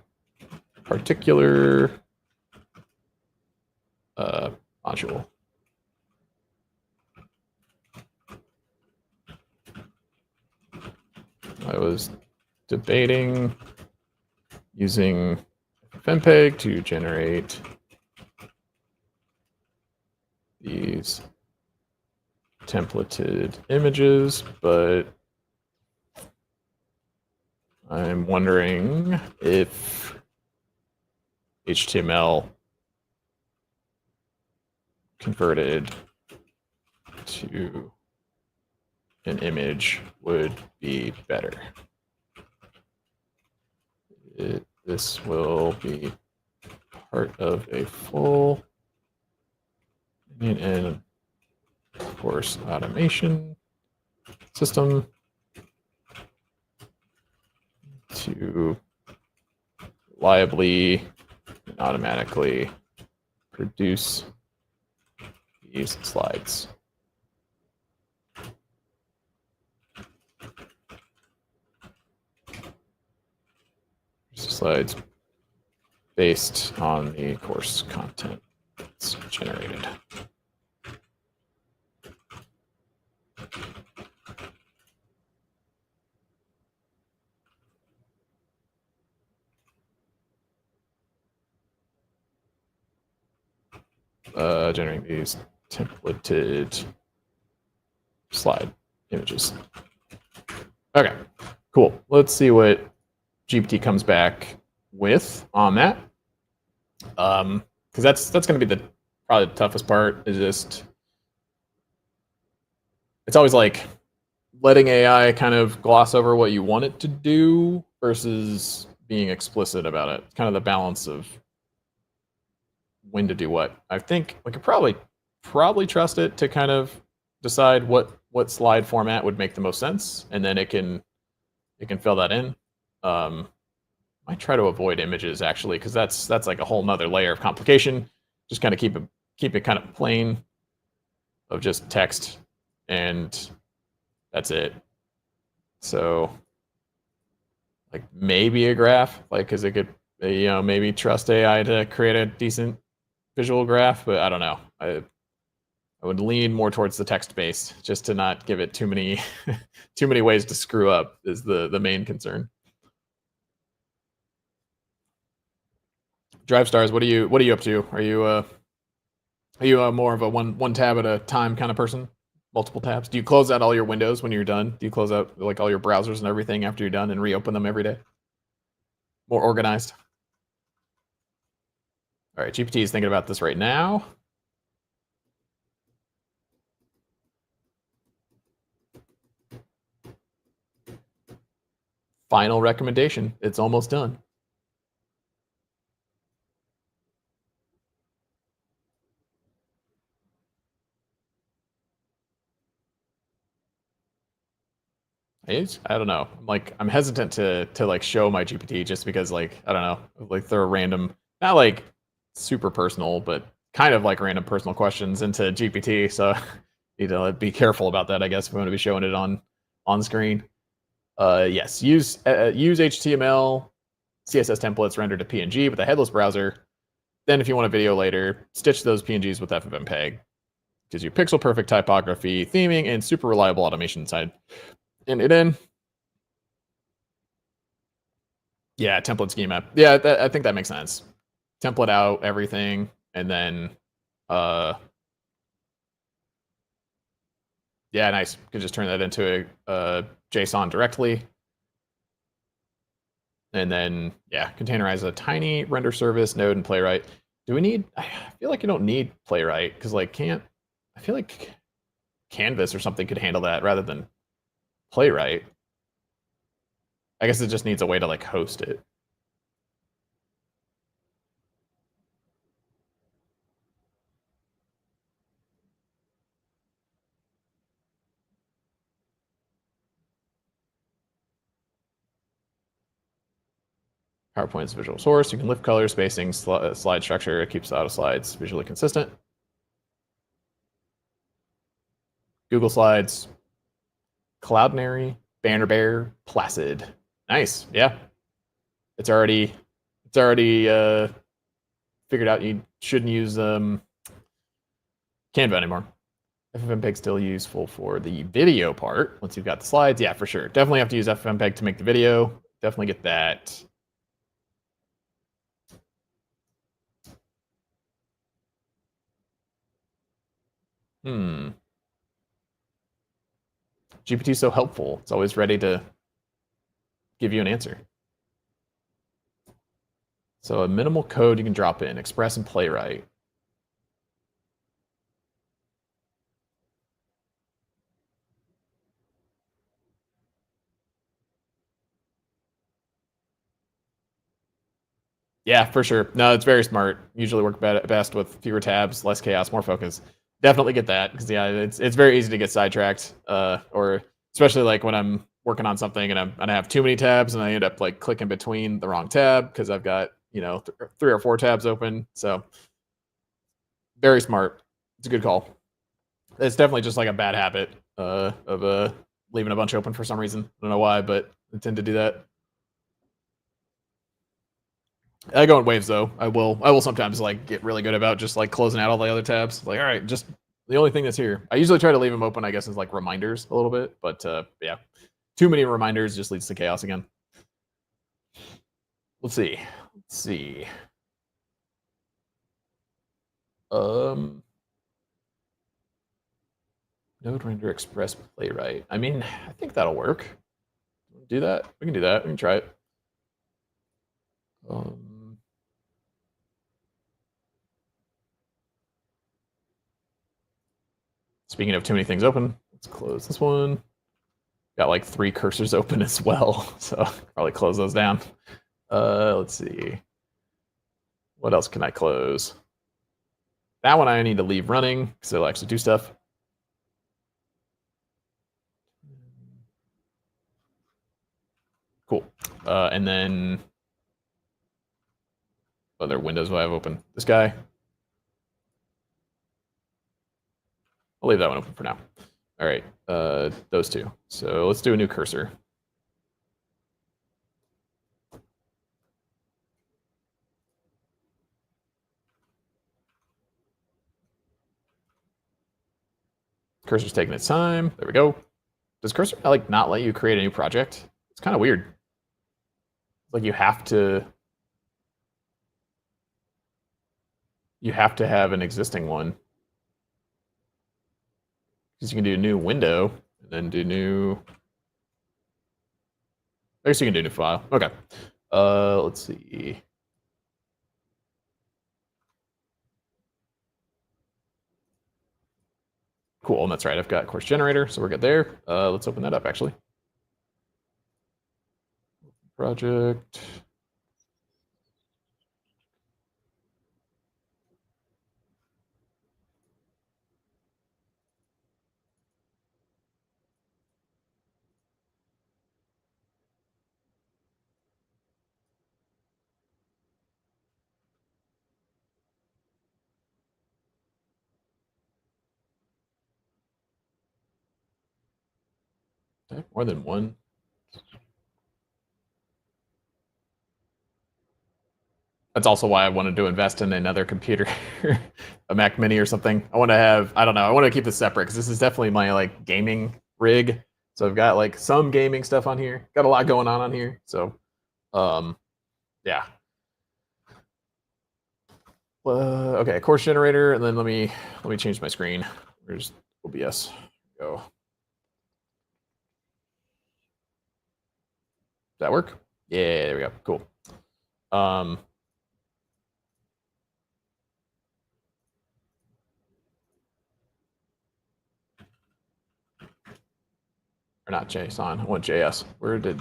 particular module. I was debating using FFmpeg to generate these templated images, but I'm wondering if HTML converted to an image would be better. This will be part of a full and course automation system to reliably and automatically produce these slides. Slides based on the course content that's generated. Generating these templated slide images. Okay, cool. Let's see what GPT comes back with on that. Because that's going to be probably the toughest part. Is just it's always like letting AI kind of gloss over what you want it to do versus being explicit about it. It's kind of the balance of when to do what. I think we could probably trust it to kind of decide what slide format would make the most sense, and then it can fill that in. Might try to avoid images actually, because that's like a whole nother layer of complication. Just kind of keep it kind of plain of just text, and that's it. So like maybe a graph, like because it could maybe trust AI to create a decent visual graph, but I don't know. I would lean more towards the text based, just to not give it too many too many ways to screw up is the main concern. Drive stars, what are you up to? Are you more of a one tab at a time kind of person? Multiple tabs? Do you close out all your windows when you're done? Do you close out like all your browsers and everything after you're done and reopen them every day? More organized. All right, GPT is thinking about this right now. Final recommendation. It's almost done. I don't know. I'm hesitant to like show my GPT just because like I don't know, like throw random, not like super personal, but kind of like random personal questions into GPT. So need to be careful about that, I guess, if we want to be showing it on screen. Yes, use HTML, CSS templates rendered to PNG with a headless browser. Then, if you want a video later, stitch those PNGs with FFmpeg. Gives you pixel perfect typography, theming, and super reliable automation inside. And it in. Yeah, template schema. Yeah, I think that makes sense. Template out everything, and then, yeah, nice. You can just turn that into a JSON directly. And then, yeah, containerize a tiny render service, node, and playwright. Do we need? I feel like you don't need playwright because I feel like Canvas or something could handle that rather than playwright. I guess it just needs a way to like host it. PowerPoint is a visual source. You can lift color, spacing, slide structure. It keeps the auto slides visually consistent. Google Slides, Cloudinary, Banner Bear, Placid. Nice. Yeah. It's already figured out you shouldn't use Canva anymore. FFmpeg still useful for the video part once you've got the slides. Yeah, for sure. Definitely have to use FFmpeg to make the video. Definitely get that. GPT is so helpful. It's always ready to give you an answer. So a minimal code you can drop in, Express and Playwright. Yeah, for sure. No, it's very smart. Usually work best with fewer tabs, less chaos, more focus. Definitely get that because yeah, it's very easy to get sidetracked. Or especially like when I'm working on something and I have too many tabs and I end up like clicking between the wrong tab because I've got three or four tabs open. So very smart. It's a good call. It's definitely just like a bad habit of leaving a bunch open for some reason. I don't know why, but I tend to do that. I go in waves though. I will sometimes like get really good about just like closing out all the other tabs. Like, all right, just the only thing that's here. I usually try to leave them open, I guess, as like reminders a little bit. But yeah, too many reminders just leads to chaos again. Let's see. Let's see. Um, Node render express playwright. I mean, I think that'll work. Do that. We can do that. We can try it. Um, Speaking of too many things open, let's close this one. Got like 3 cursors open as well, so probably close those down. Let's see. What else can I close? That one I need to leave running because it'll actually do stuff. Cool. And then other windows will I have open? This guy. I'll leave that one open for now. All right, those two. So let's do a new cursor. Cursor's taking its time. There we go. Does cursor like not let you create a new project? It's kind of weird. Like you have to have an existing one because you can do a new window and then do new. I guess you can do a new file. Okay. Let's see. Cool, and that's right. I've got course generator, so we're good there. Let's open that up actually. Project. Okay, more than one. That's also why I wanted to invest in another computer, a Mac Mini or something. I want to have, I don't know, I want to keep this separate because this is definitely my like gaming rig. So I've got like some gaming stuff on here. Got a lot going on here. So, yeah. Okay, course generator, and then let me change my screen. Where's OBS? Go. Does that work? Yeah, there we go. Cool. Or not JSON. I want JS. Where did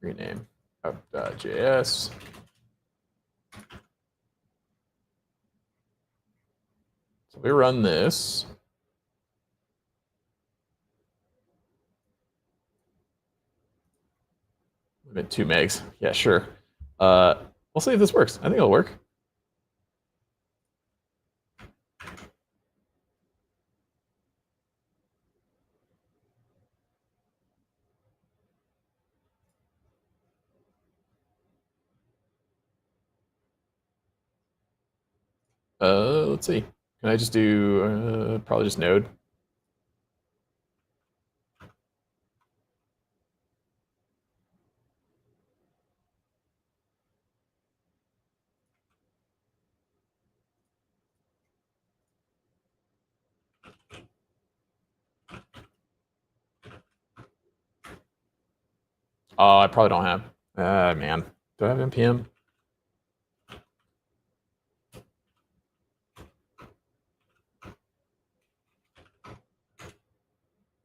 rename? Oh, JS. So we run this. I'm at 2 megs. Yeah, sure. We'll see if this works. I think it'll work. Let's see. Can I just do probably just node? Oh, I probably don't have. Man, do I have npm?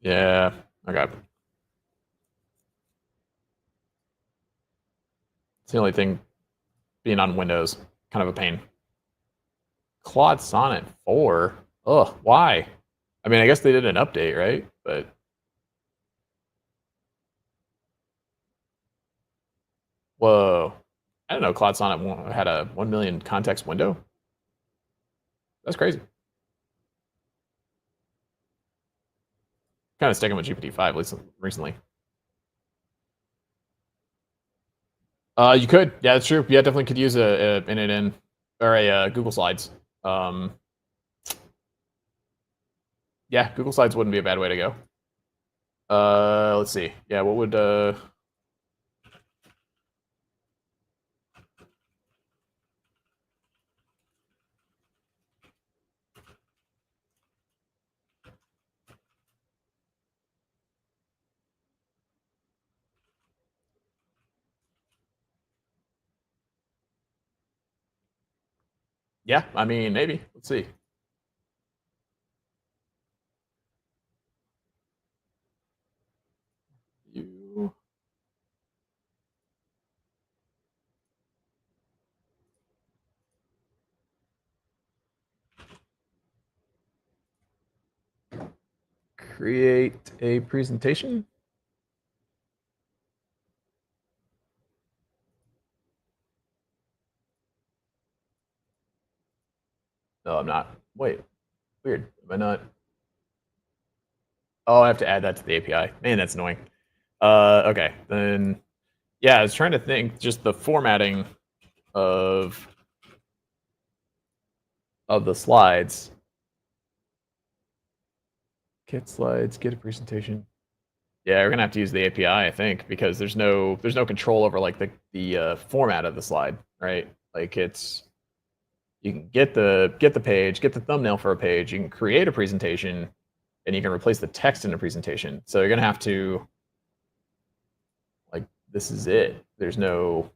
Yeah. Okay. It's the only thing being on Windows, kind of a pain. Claude Sonnet 4. Ugh, why? I mean, I guess they did an update, right? But whoa, I didn't know Claude Sonnet had a 1 million context window. That's crazy. Kind of sticking with GPT-5 at least recently. You could, yeah, that's true. Yeah, definitely could use a init in or a Google Slides. Um, yeah, Google Slides wouldn't be a bad way to go. Let's see. Yeah, what would yeah, I mean, maybe. Let's see. You create a presentation. No, I'm not. Wait, weird. Am I not? Oh, I have to add that to the API. Man, that's annoying. Okay, then yeah, I was trying to think just the formatting of the slides. Get slides, get a presentation. Yeah, we're gonna have to use the API, I think, because there's no control over like the format of the slide, right? Like it's you can get the page, get the thumbnail for a page, you can create a presentation, and you can replace the text in a presentation. So you're gonna have to like this is it. There's no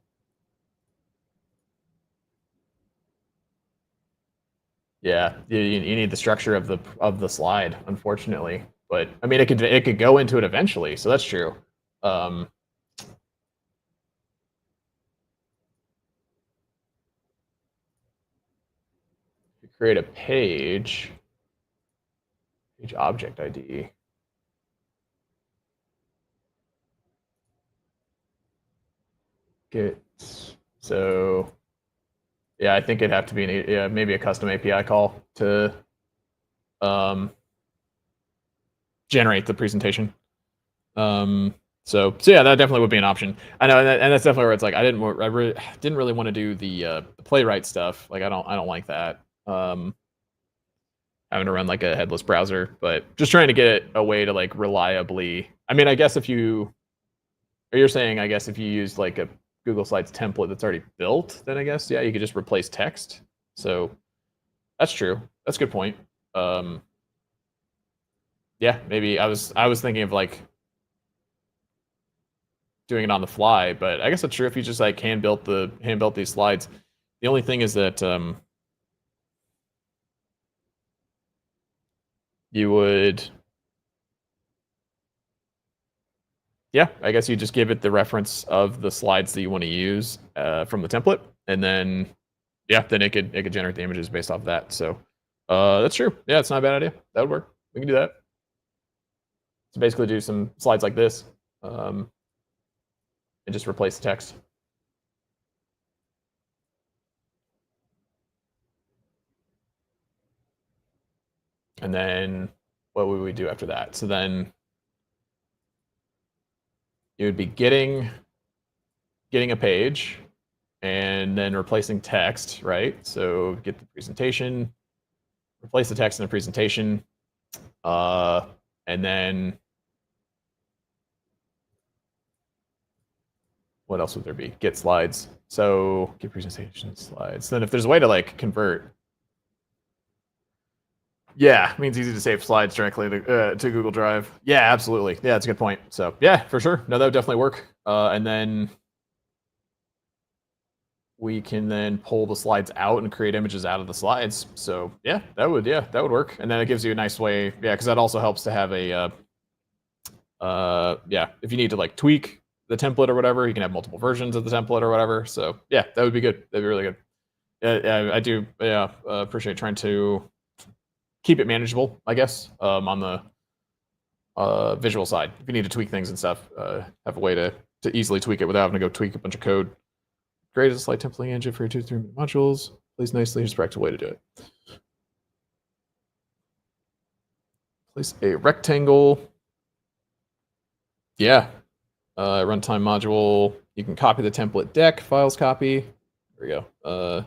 yeah, you need the structure of the slide, unfortunately. But I mean, it could go into it eventually, so that's true. Um, create a page object ID. Get so yeah, I think it'd have to be maybe a custom API call to um, generate the presentation. So yeah, that definitely would be an option. I know, and that's definitely where it's like didn't really want to do the playwright stuff. Like I don't like that. Having to run like a headless browser, but just trying to get a way to like reliably. I mean, I guess if you or you're saying, I guess if you use like a Google Slides template that's already built, then I guess yeah, you could just replace text. So that's true. That's a good point. Um, yeah, maybe I was thinking of like doing it on the fly, but I guess it's true if you just like hand built these slides. The only thing is that you would yeah, I guess you just give it the reference of the slides that you want to use from the template, and then yeah, then it could generate the images based off of that. So that's true. Yeah, it's not a bad idea. That would work. We can do that. So basically, do some slides like this, um, and just replace the text. And then what would we do after that? So then you would be getting a page and then replacing text, right? So get the presentation, replace the text in the presentation, uh, and then what else would there be? Get slides. So get presentation slides. Then if there's a way to like convert, Yeah, it means easy to save slides directly to Google Drive. Yeah, absolutely. Yeah, that's a good point. So yeah, for sure. No, that would definitely work. And then we can then pull the slides out and create images out of the slides. So yeah, that would work. And then it gives you a nice way, yeah, because that also helps to have a yeah, if you need to like tweak the template or whatever, you can have multiple versions of the template or whatever. So yeah, that would be good. That'd be really good. Yeah, I do. Yeah, appreciate trying to keep it manageable, I guess, on the visual side. If you need to tweak things and stuff, have a way to easily tweak it without having to go tweak a bunch of code. Great as a slide templating engine for your 2 to 3 minute modules. Plays nicely. Here's a practical way to do it. Place a rectangle. Yeah. Runtime module. You can copy the template deck, files copy. There we go.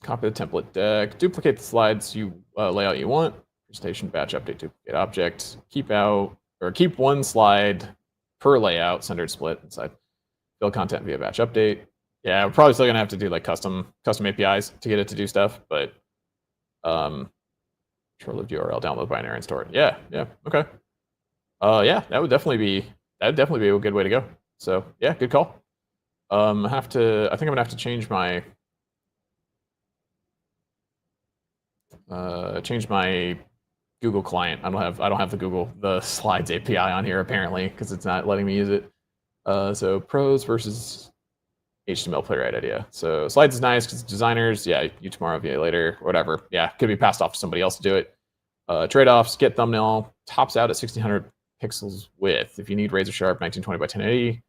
Copy the template deck, duplicate the slides layout you want. Presentation batch update duplicate object. Keep one slide per layout, centered split inside. Build content via batch update. Yeah, we're probably still gonna have to do like custom APIs to get it to do stuff, but short-lived URL, download binary and store it. Yeah, okay. Yeah, that would definitely be a good way to go. So yeah, good call. I think I'm gonna have to change my Google client. I don't have the Slides API on here apparently because it's not letting me use it. So pros versus HTML playwright idea. So Slides is nice because designers, yeah, you tomorrow, via later, whatever. Yeah, could be passed off to somebody else to do it. Trade-offs: get thumbnail tops out at 1600 pixels width. If you need razor sharp 1920 by 1080,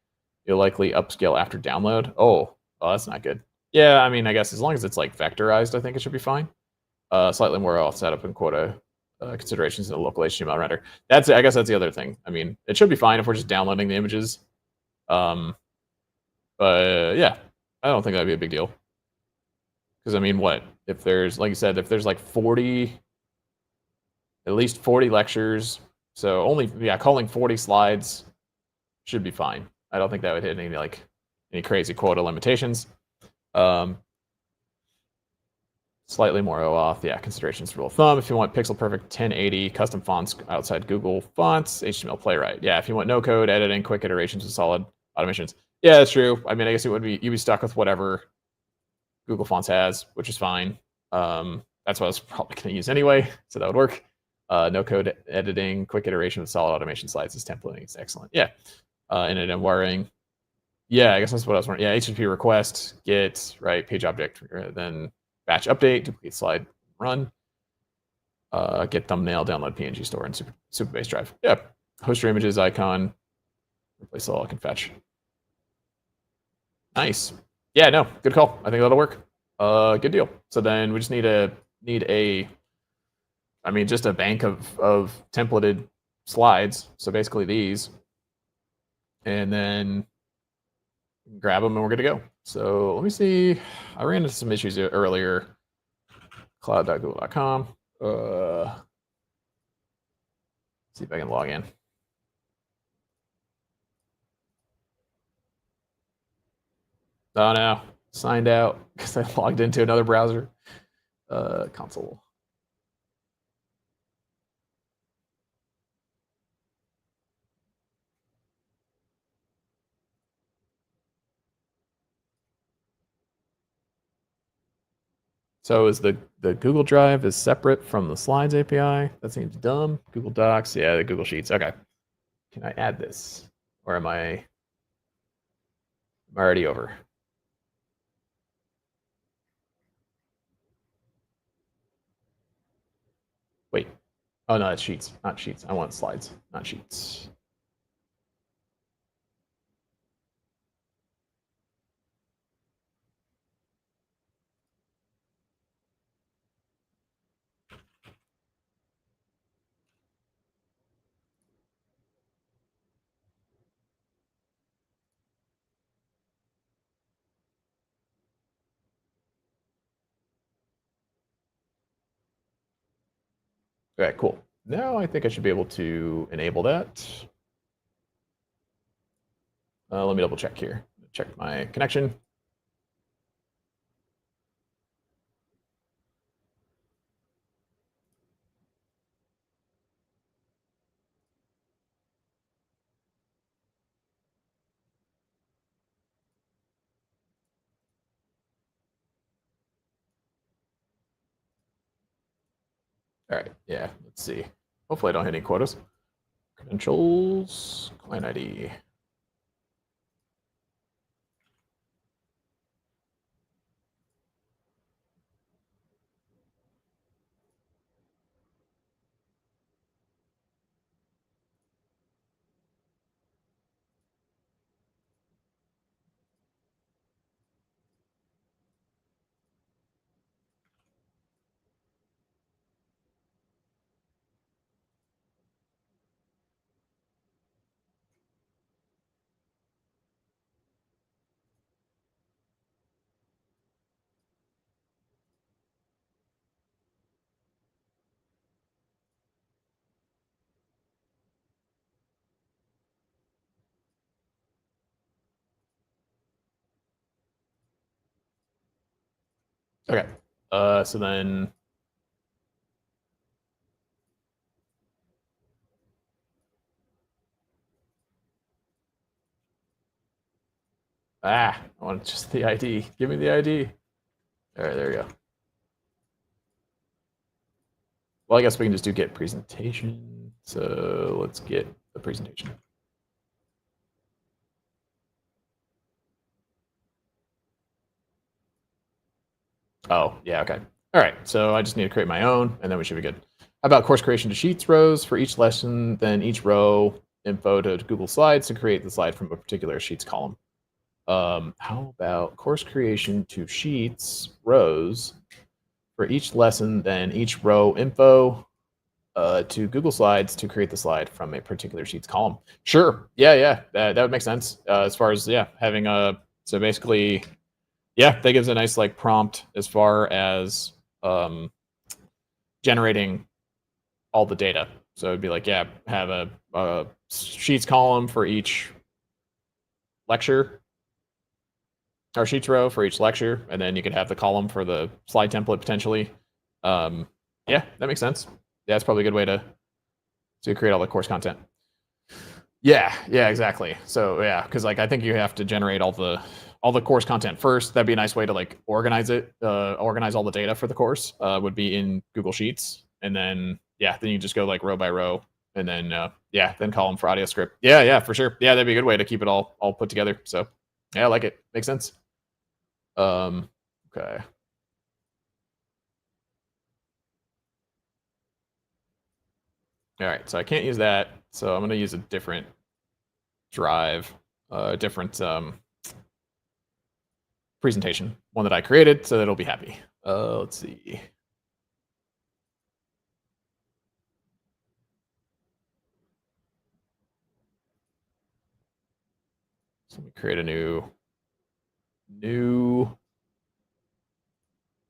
you'll likely upscale after download. Oh, that's not good. Yeah, I mean, I guess as long as it's like vectorized, I think it should be fine. Slightly more off setup and quota considerations in the local HTML render. I guess that's the other thing. I mean, it should be fine if we're just downloading the images. But yeah, I don't think that'd be a big deal. Because I mean, what if there's, like you said, if there's like 40, at least 40 lectures, so calling 40 slides should be fine. I don't think that would hit any crazy quota limitations. Slightly more OAuth, yeah, considerations rule of thumb. If you want pixel perfect 1080, custom fonts outside Google Fonts, HTML Playwright. Yeah, if you want no code, editing, quick iterations with solid automations. Yeah, that's true. I mean, I guess you'd be stuck with whatever Google Fonts has, which is fine. That's what I was probably going to use anyway, so that would work. No code editing, quick iteration with solid automation slides is templating. It's excellent. Yeah, init and wiring. Yeah, I guess that's what I was wondering. Yeah, HTTP request, get, right, page object, then batch update, duplicate slide, run, get thumbnail, download PNG, store, and Superbase drive. Yeah, host your images icon, replace all, I can fetch. Nice. Yeah, no, good call. I think that'll work. Good deal. So then we just need just a bank of templated slides. So basically these, and then grab them and we're good to go. So let me see. I ran into some issues earlier. Cloud.google.com. See if I can log in. Oh no, signed out because I logged into another browser. Console. So is the Google Drive is separate from the Slides API? That seems dumb. Google Docs, yeah, the Google Sheets. Okay. Can I add this, or am I already over? Wait. Oh no, that's Sheets, not Sheets. I want Slides, not Sheets. Okay, cool. Now I think I should be able to enable that. Let me double check here. Check my connection. All right, yeah, let's see. Hopefully I don't hit any quotas. Credentials, client ID. Okay. So then I want just the ID. Give me the ID. All right, there we go. Well, I guess we can just do get presentation. So let's get the presentation. Oh, yeah, okay. All right, so I just need to create my own, and then we should be good. How about course creation to Sheets rows for each lesson, then each row info to Google Slides to create the slide from a particular Sheets column. How about course creation to Sheets rows for each lesson, then each row info to Google Slides to create the slide from a particular Sheets column? Sure. Yeah, yeah, that would make sense. As far as having a so basically, yeah, that gives a nice like prompt as far as um, generating all the data. So it'd be like, yeah, have a Sheets column for each lecture or Sheets row for each lecture, and then you could have the column for the slide template potentially. Yeah, that makes sense. Yeah, that's probably a good way to create all the course content. Yeah, yeah, exactly. So yeah, because like I think you have to generate all the course content first. That'd be a nice way to like organize it, organize all the data for the course. Would be in Google Sheets, and then yeah, then you just go like row by row, and then yeah, then column for audio script. Yeah, yeah, for sure. Yeah, that'd be a good way to keep it all put together. So yeah, I like it. Makes sense. Okay. All right, so I can't use that. So I'm gonna use a different drive, different presentation, one that I created, so that it'll be happy. Let's see. So let me create a new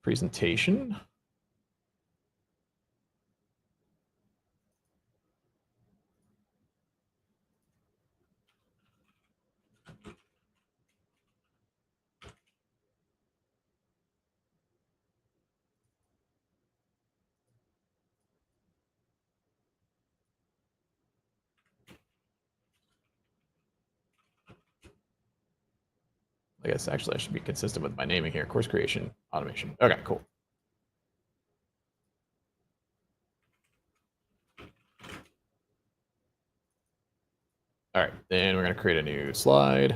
presentation. I guess actually I should be consistent with my naming here. Course creation automation. Okay, cool. All right, then we're gonna create a new slide.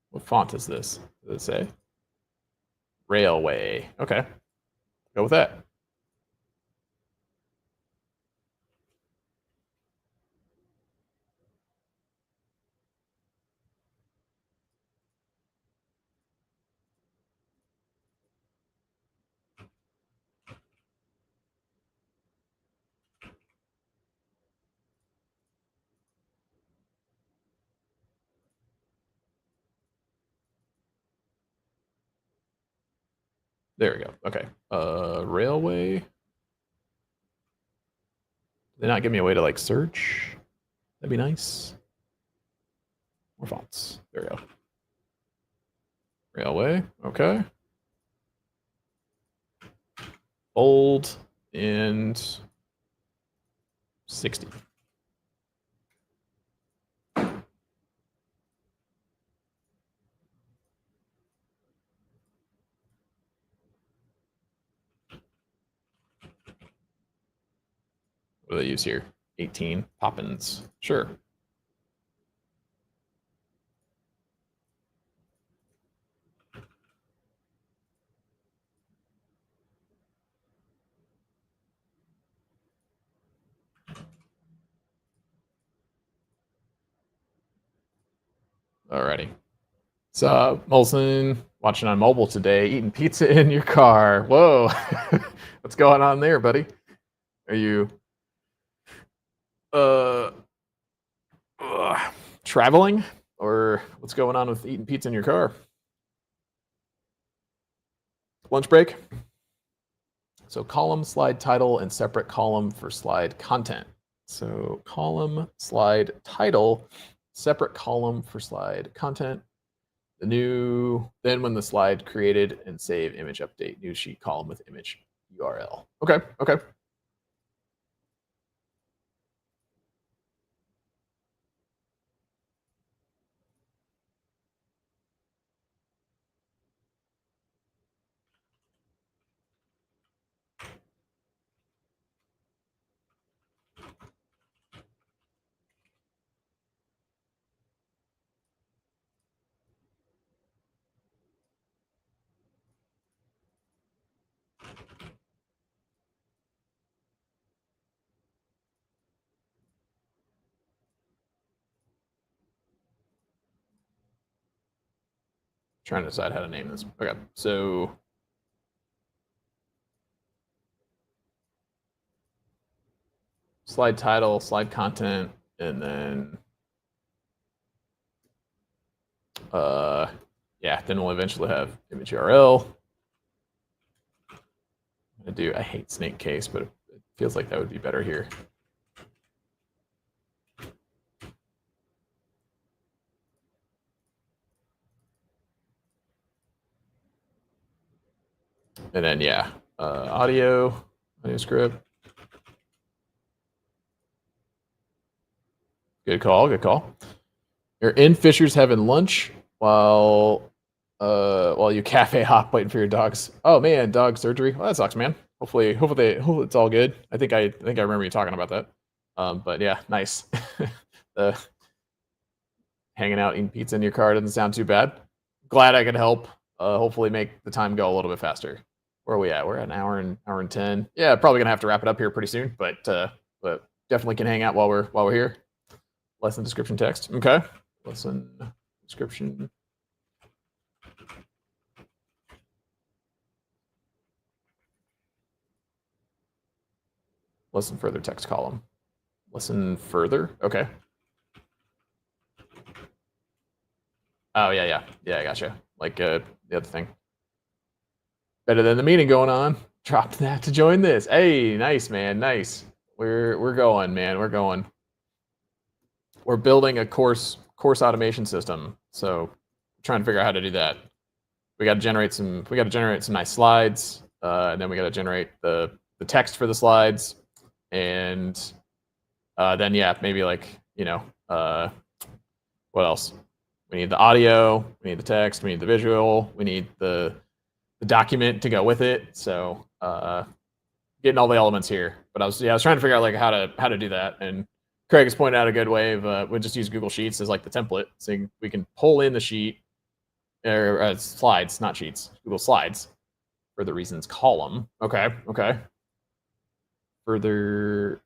What font is this? Does it say? Railway. Okay, go with that. There we go. Okay. Railway. They not give me a way to like search. That'd be nice. More fonts. There we go. Railway. Okay. Bold and 60. What do they use here? 18. Poppins. Sure. Alrighty. So, Molson, watching on mobile today, eating pizza in your car. Whoa. What's going on there, buddy? Are you uh traveling? Or what's going on with eating pizza in your car? Lunch break? So column, slide title, and separate column for slide content. So column, slide title, separate column for slide content. Then when the slide created and save image update, new sheet column with image URL. Okay, okay. Trying to decide how to name this. Okay, so slide title, slide content, and then yeah, then we'll eventually have image URL. I hate snake case, but it feels like that would be better here. And then yeah, audio script. Good call, good call. You're in Fisher's having lunch while you cafe hop waiting for your dogs. Oh man, dog surgery. Well, that sucks, man. Hopefully it's all good. I think I remember you talking about that. But yeah, nice. Hanging out eating pizza in your car doesn't sound too bad. Glad I could help. Hopefully make the time go a little bit faster. Where are we at? We're at an hour and 10. Yeah, probably gonna have to wrap it up here pretty soon, but definitely can hang out while we're here. Lesson description text. Okay. Lesson description. Listen further text column. Listen further. Okay. Oh yeah. I gotcha. Like the other thing. Better than the meeting going on. Dropped that to join this. Hey, nice man, nice. We're going, man. We're going. We're building a course automation system. So trying to figure out how to do that. We got to generate some nice slides, and then we got to generate the text for the slides, and then yeah, maybe like what else? We need the audio, we need the text, we need the visual, we need the document to go with it. So getting all the elements here. But I was trying to figure out like how to do that. And Craig has pointed out a good way of we'll just use Google Sheets as like the template, so we can pull in the sheet or slides, not sheets, Google Slides for the reasons column. Okay. Further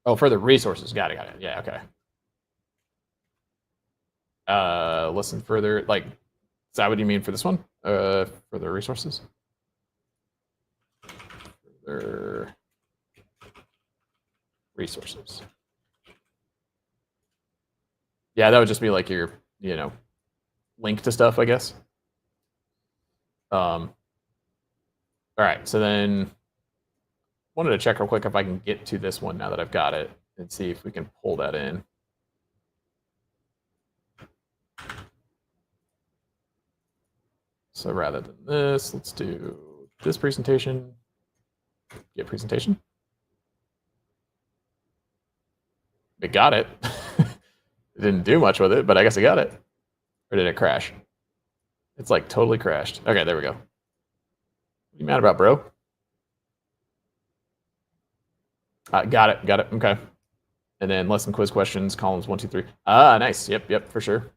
resources. Got it. Yeah. Okay. Listen further. Like, is that what you mean for this one? Further resources. Further resources. Yeah, that would just be like your, link to stuff, I guess. All right, so then wanted to check real quick if I can get to this one now that I've got it and see if we can pull that in. So rather than this, let's do this presentation. Get presentation. It got it. It didn't do much with it, but I guess it got it. Or did it crash? It's like totally crashed. Okay, there we go. What are you mad about, bro? Got it. Got it. Okay. And then lesson quiz questions, columns 1, 2, 3. Ah, nice. Yep, for sure.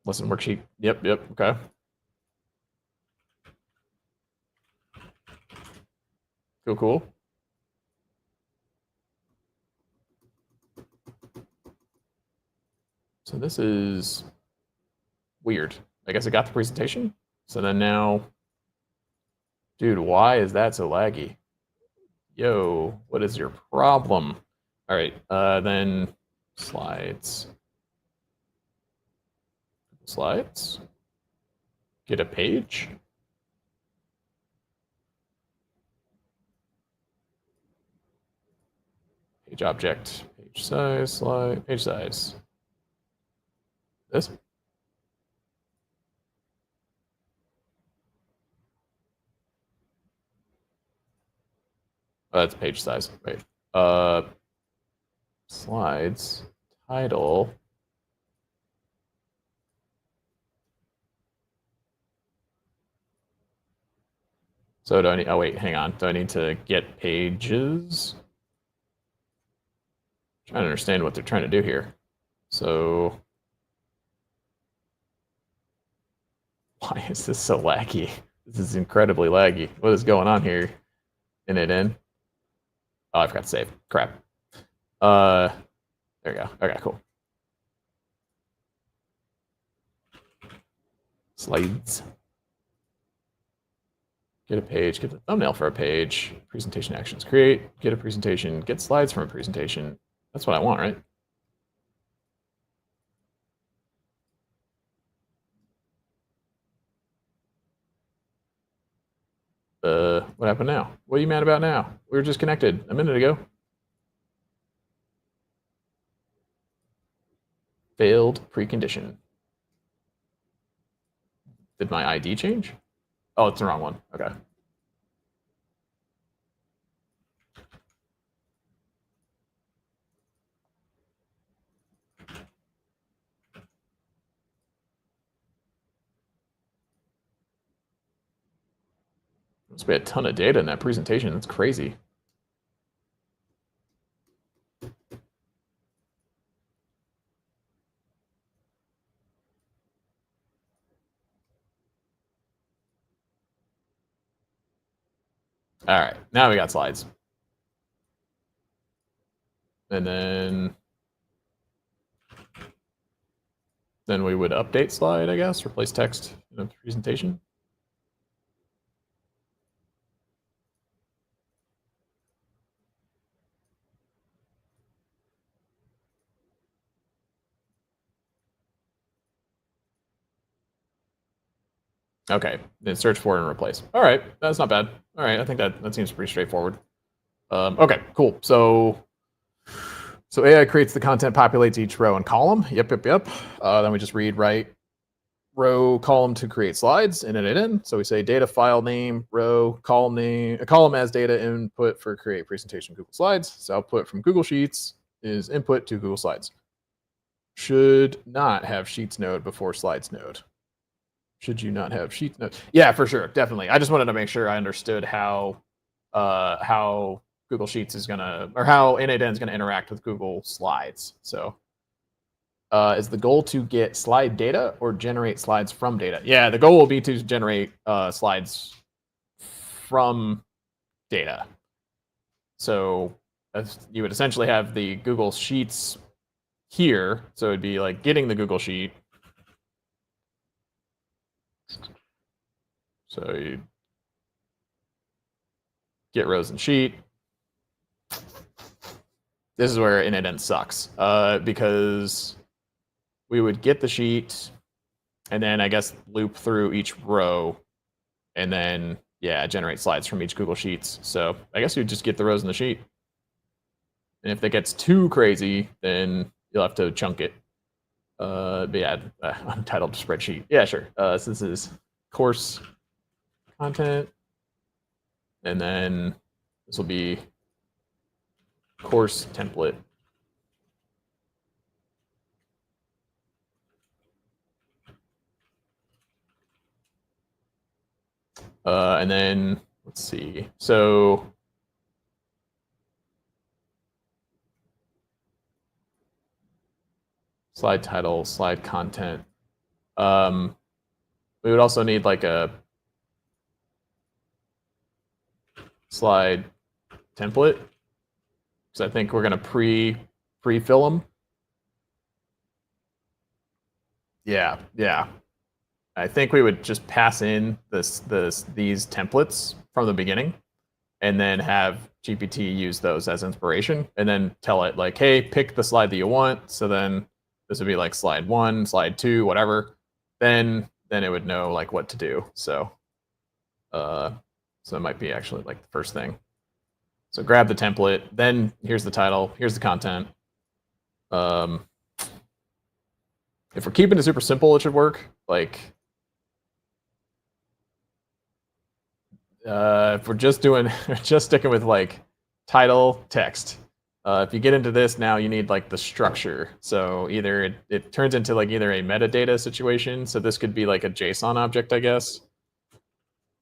Lesson worksheet. Yep. Okay. Cool. So this is weird. I guess I got the presentation. So then now, dude, why is that so laggy? Yo, what is your problem? All right, then slides. Slides. Get a page. Page object, page size, slide, page size. This. Oh, that's page size. Wait. Slides, title. So do I need, oh wait, hang on. Do I need to get pages? I'm trying to understand what they're trying to do here. So why is this so laggy? This is incredibly laggy. What is going on here? In. Oh, I forgot to save. Crap. There we go. Okay, cool. Slides. Get a page, get the thumbnail for a page, presentation actions, create, get a presentation, get slides from a presentation. That's what I want, right? What happened now? What are you mad about now? We were just connected a minute ago. Failed precondition. Did my ID change? Oh, it's the wrong one. Okay. Must be a ton of data in that presentation. That's crazy. All right, now we got slides. And then we would update slide, I guess, replace text in a presentation. Okay, then search for and replace. All right, that's not bad. All right, I think that seems pretty straightforward. Okay, cool. So AI creates the content, populates each row and column. Yep. Then we just read, write, row, column to create slides, and edit in. So we say data file name, row, column name, a column as data input for create presentation Google Slides. So output from Google Sheets is input to Google Slides. Should not have Sheets node before Slides node. Should you not have Sheets node? Yeah, for sure, definitely. I just wanted to make sure I understood how Google Sheets is gonna, or how N8N is gonna interact with Google Slides. So is the goal to get slide data or generate slides from data? Yeah, the goal will be to generate slides from data. So you would essentially have the Google Sheets here. So it'd be like getting the Google Sheet. So you get rows and sheet. This is where init sucks, because we would get the sheet and then I guess loop through each row and then, yeah, generate slides from each Google Sheets. So I guess you would just get the rows in the sheet. And if that gets too crazy, then you'll have to chunk it. But yeah, untitled spreadsheet. Yeah, sure. So this is course content. And then this will be course template. And then let's see. So slide title, slide content. We would also need like a slide template, because I think we're going to pre-fill them. Yeah, yeah. I think we would just pass in these templates from the beginning, and then have GPT use those as inspiration, and then tell it like, hey, pick the slide that you want. So then this would be like slide 1, slide 2, whatever. Then it would know like what to do. So so it might be actually like the first thing. So grab the template, then here's the title, here's the content. If we're keeping it super simple, it should work. Like, if we're just sticking with like title, text. If you get into this now, you need like the structure. So either it turns into like either a metadata situation. So this could be like a JSON object, I guess,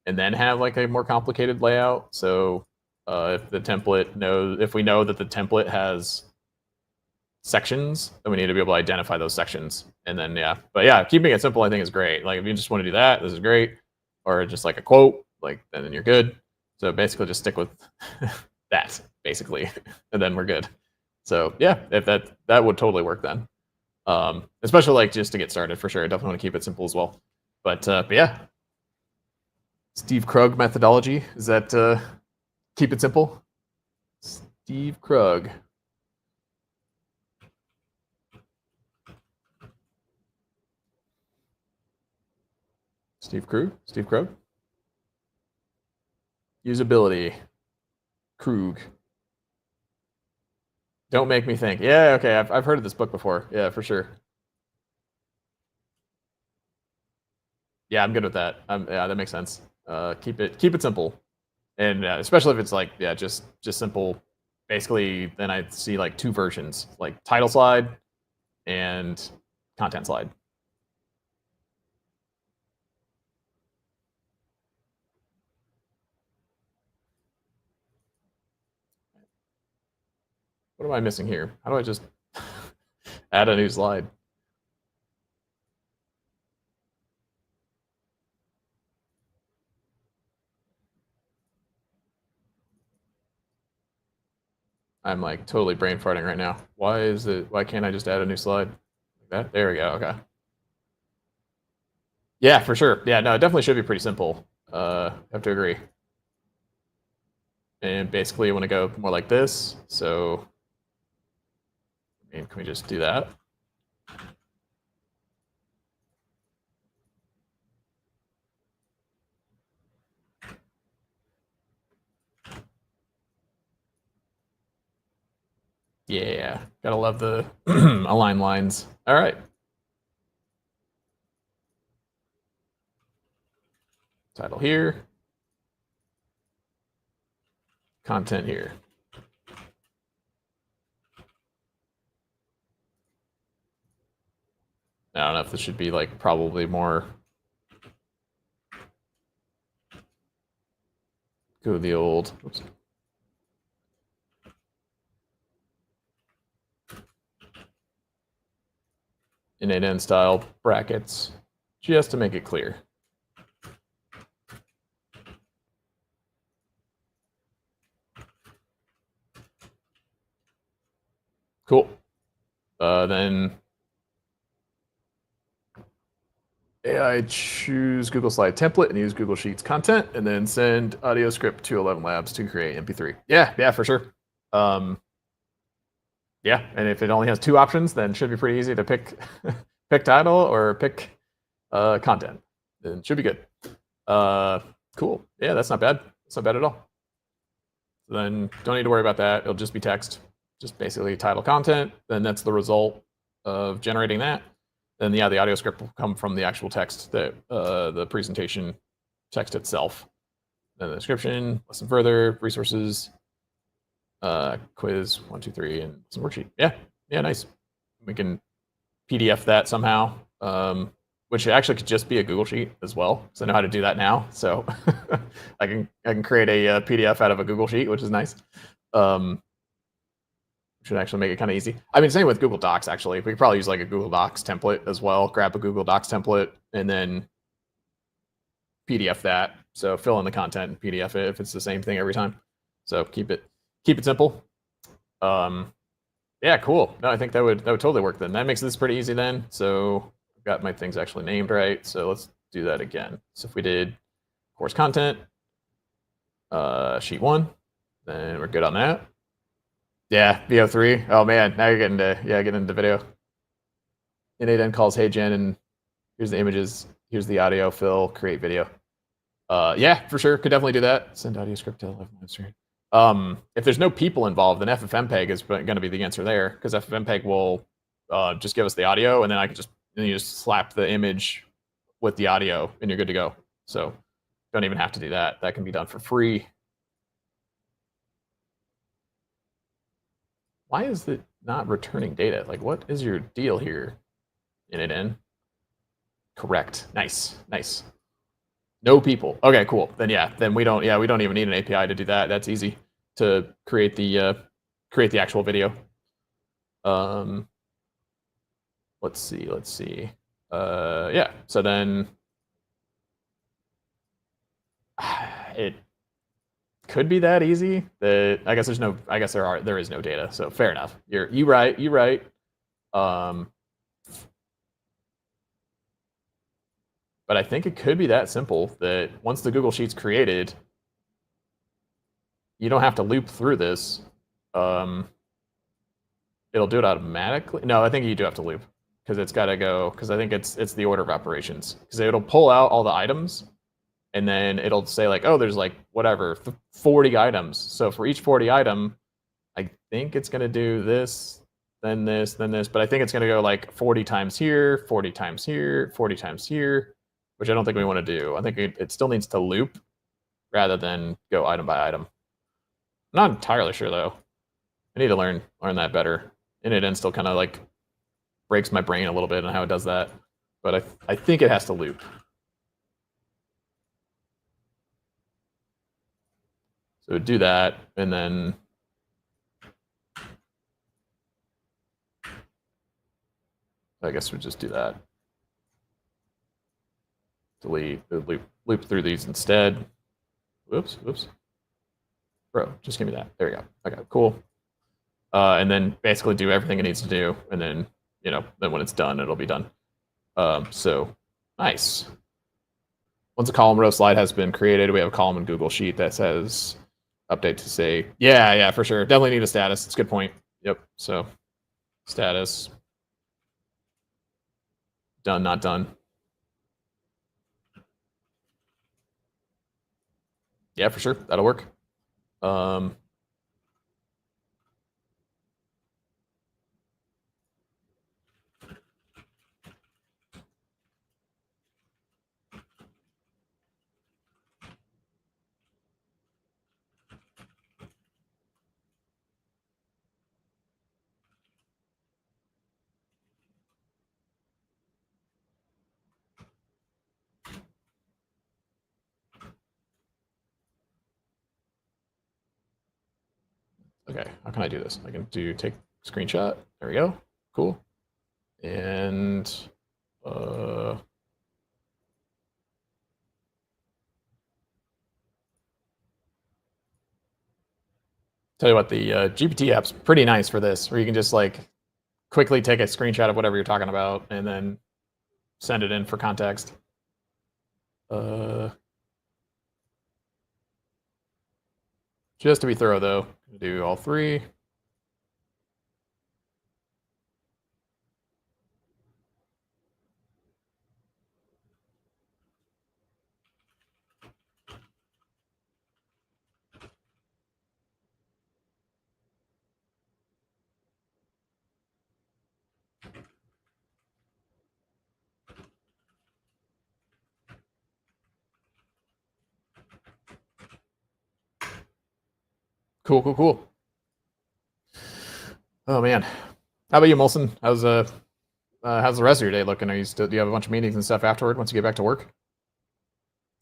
and then have like a more complicated layout. So if we know that the template has sections, then we need to be able to identify those sections. And then, yeah, but yeah, keeping it simple, I think, is great. Like if you just want to do that, this is great. Or just like a quote, like then you're good. So basically just stick with that, basically, and then we're good. So yeah, if that would totally work then. Especially like just to get started, for sure. I definitely want to keep it simple as well. But yeah, Steve Krug methodology, is that keep it simple? Steve Krug. Steve Krug. Usability. Krug. Don't make me think. Yeah, okay, I've heard of this book before. Yeah, for sure. Yeah, I'm good with that. Yeah, that makes sense. Keep it simple, and especially if it's like, yeah, just simple. Basically, then I see like 2 versions, like title slide and content slide. What am I missing here? How do I just add a new slide? I'm like totally brain farting right now. Why can't I just add a new slide? Like that? There we go. Okay. Yeah, for sure. Yeah, no, it definitely should be pretty simple. I have to agree. And basically, I want to go more like this. So, I mean, can we just do that? Yeah, gotta love the align lines. All right. Title here. Content here. I don't know if this should be like probably more. Go the old. Oops. Init style brackets, just to make it clear. Cool. Then AI choose Google Slide template and use Google Sheets content, and then send audio script to 11 Labs to create MP3. Yeah, for sure. Yeah, and if it only has two options, then it should be pretty easy to pick pick title or pick content. Then it should be good. Cool. Yeah, that's not bad. That's not bad at all. So then don't need to worry about that. It'll just be text, just basically title content. Then that's the result of generating that. Then yeah, the audio script will come from the actual text that the presentation text itself. Then the description, listen further, resources, quiz 1, 2, 3, and some worksheet. Yeah, nice. We can PDF that somehow, which actually could just be a Google Sheet as well, because I know how to do that now. So I can create a PDF out of a Google Sheet, which is nice. Should actually make it kind of easy. I mean, same with Google Docs. Actually, we could probably use like a Google Docs template as well. Grab a Google Docs template and then PDF that. So fill in the content and PDF it if it's the same thing every time. So keep it simple. Yeah, cool. No, I think that would totally work then. That makes this pretty easy then. So I've got my things actually named right. So let's do that again. So if we did course content, sheet 1, then we're good on that. Yeah, VO3. Oh man, now you're getting into video. N8N calls hey Jen, and here's the images, here's the audio, fill, create video. Yeah, for sure, could definitely do that. Send audio script to 11 live stream. If there's no people involved, then FFmpeg is going to be the answer there, because FFmpeg will just give us the audio, and then you just slap the image with the audio, and you're good to go. So don't even have to do that. That can be done for free. Why is it not returning data? Like, what is your deal here? N8N. Correct. Nice. No people. Okay, cool. Then we don't even need an API to do that. That's easy to create the actual video. Let's see. Yeah. So then it could be that easy. That I guess there is no data. So fair enough. You right. But I think it could be that simple that once the Google Sheet's created, you don't have to loop through this. It'll do it automatically. No, I think you do have to loop, because it's got to go, because I think it's the order of operations, because it'll pull out all the items, and then it'll say like, oh, there's like whatever 40 items. So for each 40 item, I think it's going to do this, then this, but I think it's going to go like 40 times here, 40 times here, 40 times here, which I don't think we want to do. I think it still needs to loop rather than go item by item. I'm not entirely sure though. I need to learn that better. N8N still kind of like breaks my brain a little bit on how it does that, but I think it has to loop. So do that, and then I guess we just do that. Delete, loop through these instead. Whoops. Bro, just give me that. There we go. Okay, cool. And then basically do everything it needs to do, and then then when it's done, it'll be done. So nice. Once a column row slide has been created, we have a column in Google Sheet that says update to say, yeah, for sure. Definitely need a status. It's a good point. Yep. So status, done, not done. Yeah, for sure. That'll work. Okay, how can I do this? I can take screenshot. There we go. Cool. And tell you what, the GPT app's pretty nice for this, where you can just like quickly take a screenshot of whatever you're talking about and then send it in for context. Just to be thorough, though, do all three. Cool. Oh man, how about you, Molson? How's the rest of your day looking? Do you have a bunch of meetings and stuff afterward once you get back to work?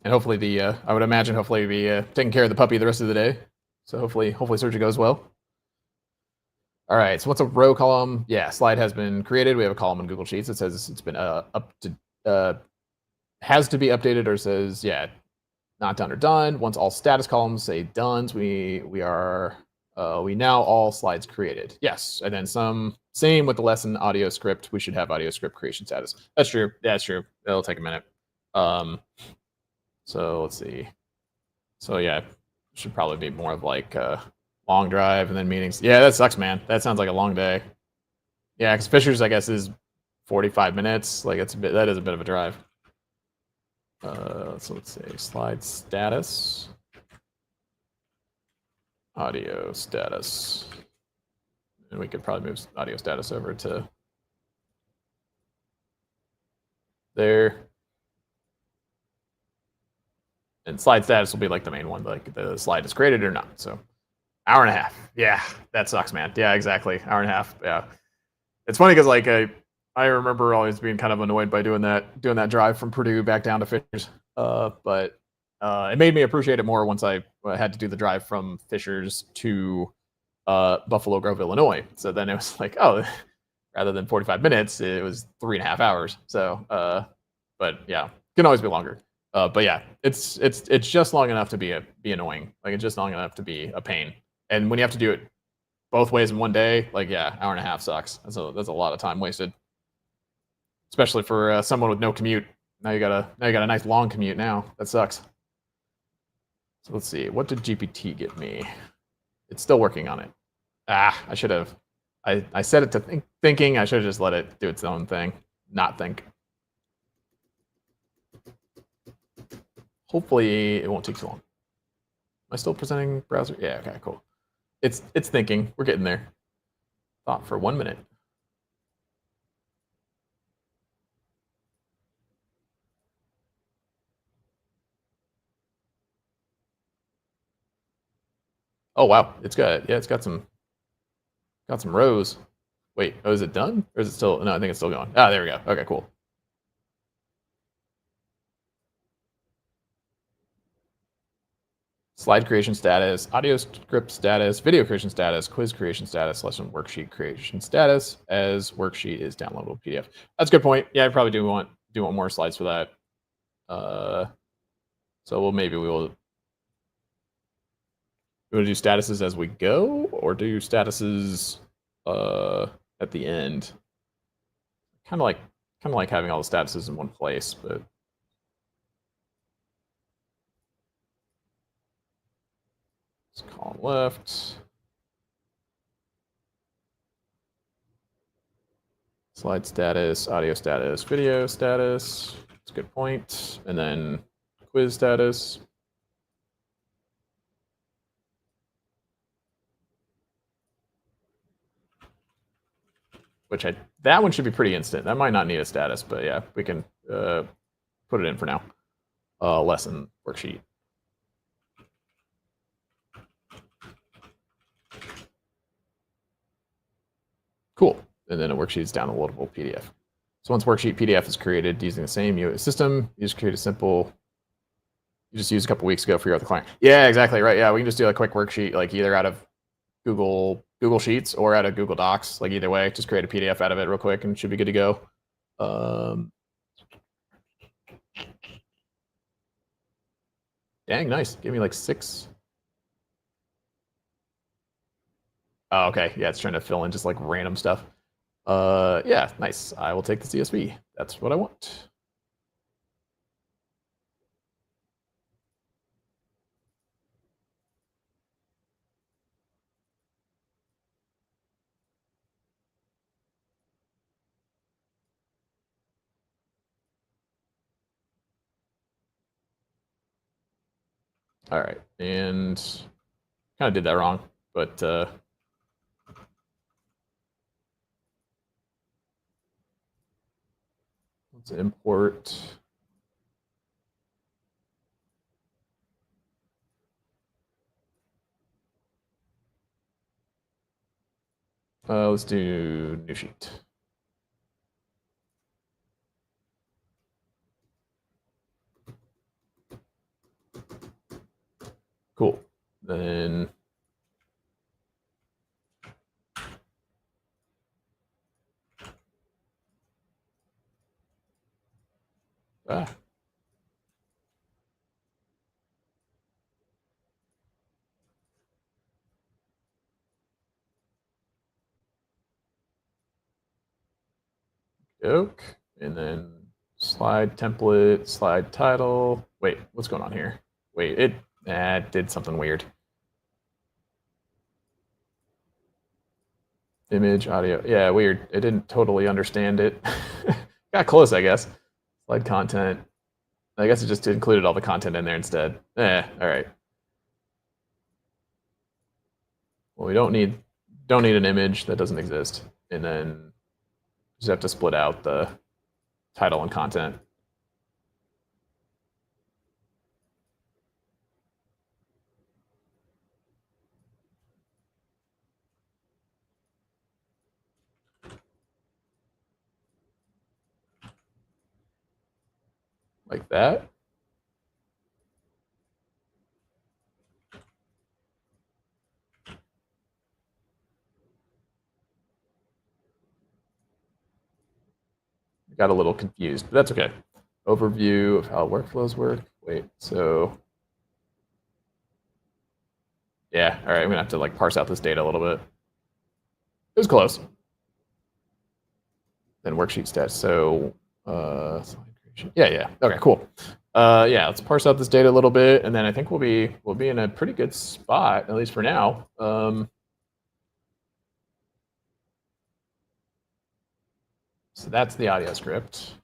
And hopefully I would imagine hopefully be taking care of the puppy the rest of the day. So hopefully surgery goes well. All right. So what's a row column? Yeah, slide has been created. We have a column in Google Sheets that says it's been up to has to be updated, or says not done or done. Once all status columns say done, we now all slides created. Yes, and then same with the lesson audio script. We should have audio script creation status. That's true. Yeah, that's true. It'll take a minute. So let's see. So yeah, should probably be more of like a long drive and then meetings. Yeah, that sucks, man. That sounds like a long day. Yeah, because Fishers, I guess, is 45 minutes. Like that is a bit of a drive. So let's say slide status, audio status, and we could probably move audio status over to there. And slide status will be like the main one, like the slide is created or not. So hour and a half. Yeah, that sucks, man. Yeah, exactly. Hour and a half. Yeah. It's funny because like I remember always being kind of annoyed by doing that drive from Purdue back down to Fishers. But it made me appreciate it more once I had to do the drive from Fishers to Buffalo Grove, Illinois. So then it was like, oh, rather than 45 minutes, it was 3.5 hours. So, but yeah, can always be longer. But yeah, it's just long enough to be annoying. Like it's just long enough to be a pain. And when you have to do it both ways in one day, like yeah, hour and a half sucks. That's a lot of time wasted, especially for someone with no commute. Now you got a nice long commute. Now that sucks. So let's see. What did GPT get me? It's still working on it. I should have. I set it to thinking. I should have just let it do its own thing. Not think. Hopefully it won't take too long. Am I still presenting browser? Yeah, okay, cool. It's thinking. We're getting there. Thought for 1 minute. Oh wow, it's got some rows. Wait, oh, is it done? Or is it still? No, I think it's still going. Ah, there we go. Okay, cool. Slide creation status, audio script status, video creation status, quiz creation status, lesson worksheet creation status, as worksheet is downloadable PDF. That's a good point. Yeah, I probably do want more slides for that. So maybe we will do statuses as we go, or do statuses at the end. Kind of like having all the statuses in one place, but column left. Slide status, audio status, video status. That's a good point. And then quiz status. Which that one should be pretty instant. That might not need a status, but yeah, we can put it in for now. Lesson worksheet. Cool. And then a worksheet is downloadable PDF. So once worksheet PDF is created using the same UI system, you just create a simple. You just used a couple weeks ago for your other client. Yeah, exactly right. Yeah, we can just do a quick worksheet, like either out of Google Sheets or out of Google Docs. Like either way, just create a PDF out of it real quick, and it should be good to go. Dang, nice. Give me like 6. Oh, okay. Yeah, it's trying to fill in just like random stuff. Yeah, nice. I will take the CSV. That's what I want. All right, and kind of did that wrong, but let's import. Let's do new sheet. Cool. Then ah, oak, and then slide template, slide title. Wait, what's going on here? Wait, it did something weird. Image, audio. Yeah, weird. It didn't totally understand it. Got close, I guess. Slide content. I guess it just included all the content in there instead. All right. Well, we don't need an image that doesn't exist, and then just have to split out the title and content like that. Got a little confused, but that's okay. Overview of how workflows work. Wait, so yeah, all right. I'm gonna have to like parse out this data a little bit. It was close. Then worksheet stats. So slide creation. Yeah. Okay, cool. Yeah, let's parse out this data a little bit, and then I think we'll be in a pretty good spot, at least for now. So that's the audio script.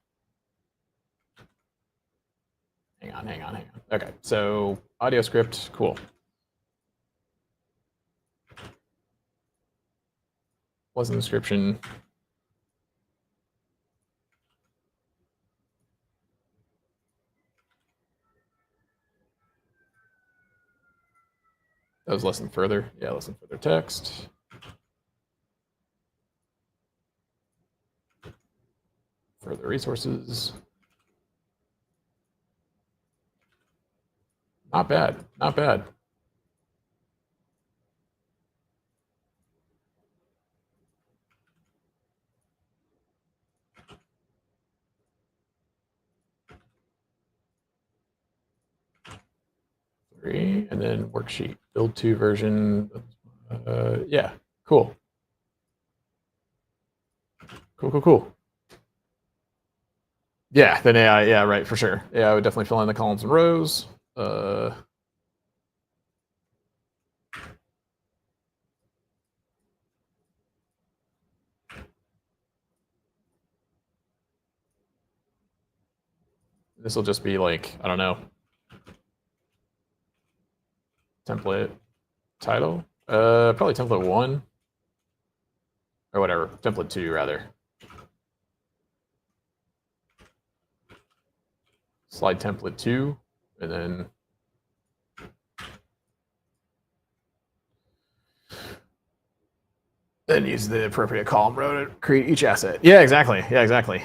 Hang on. Okay, so audio script, cool. Wasn't the description. That was listen further. Yeah, listen further text. Further resources. Not bad. Not bad. Three, and then worksheet build 2 version. Yeah, cool. Cool. Yeah, then AI. Yeah, right, for sure. Yeah, I would definitely fill in the columns and rows. This will just be like, I don't know, template title. Probably template 1 or whatever. Template 2 rather. Slide template 2, and then use the appropriate column row to create each asset. Yeah, exactly.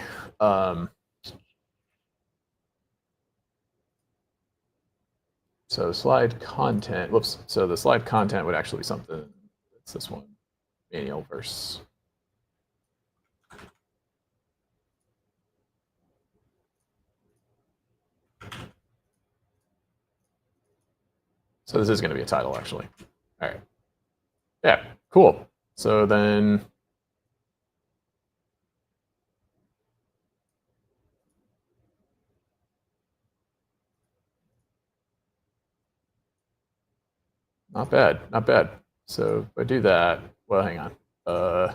So slide content. Whoops. So the slide content would actually be something. It's this one. Manual verse. So this is going to be a title actually. All right. Yeah. Cool. So then. Not bad. So if I do that, well, hang on. Ah,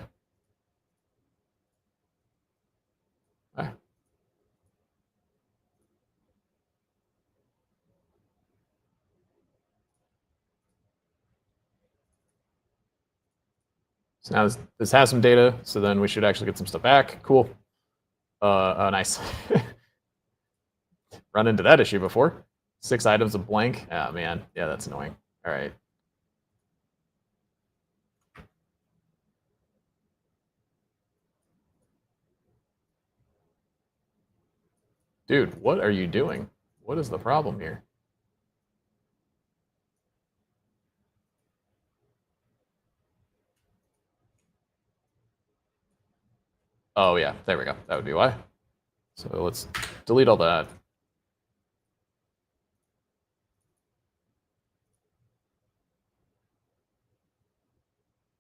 So now this has some data, so then we should actually get some stuff back. Cool. Nice. Run into that issue before. 6 items of blank. Oh man, yeah, that's annoying. All right. Dude, what are you doing? What is the problem here? Oh yeah, there we go. That would be why. So let's delete all that.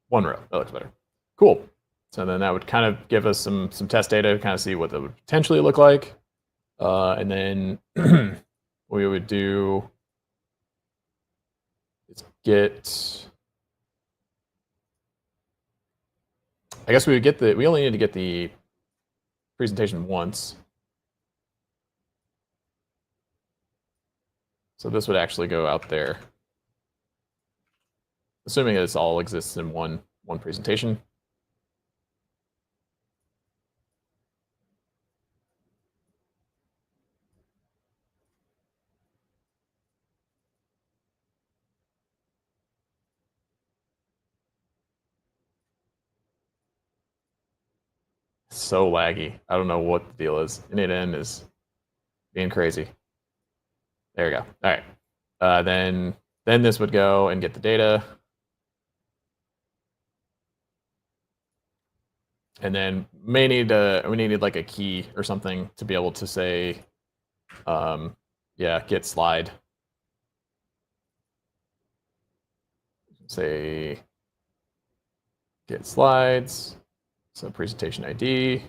One row. That looks better. Cool. So then that would kind of give us some test data to kind of see what that would potentially look like. And then we would do is get. I guess we would get the. We only need to get the presentation once. So this would actually go out there, assuming this all exists in one presentation. So laggy. I don't know what the deal is. Init is being crazy. There we go. All right. Then this would go and get the data. And then we needed like a key or something to be able to say, yeah, get slide. Say get slides. So presentation ID.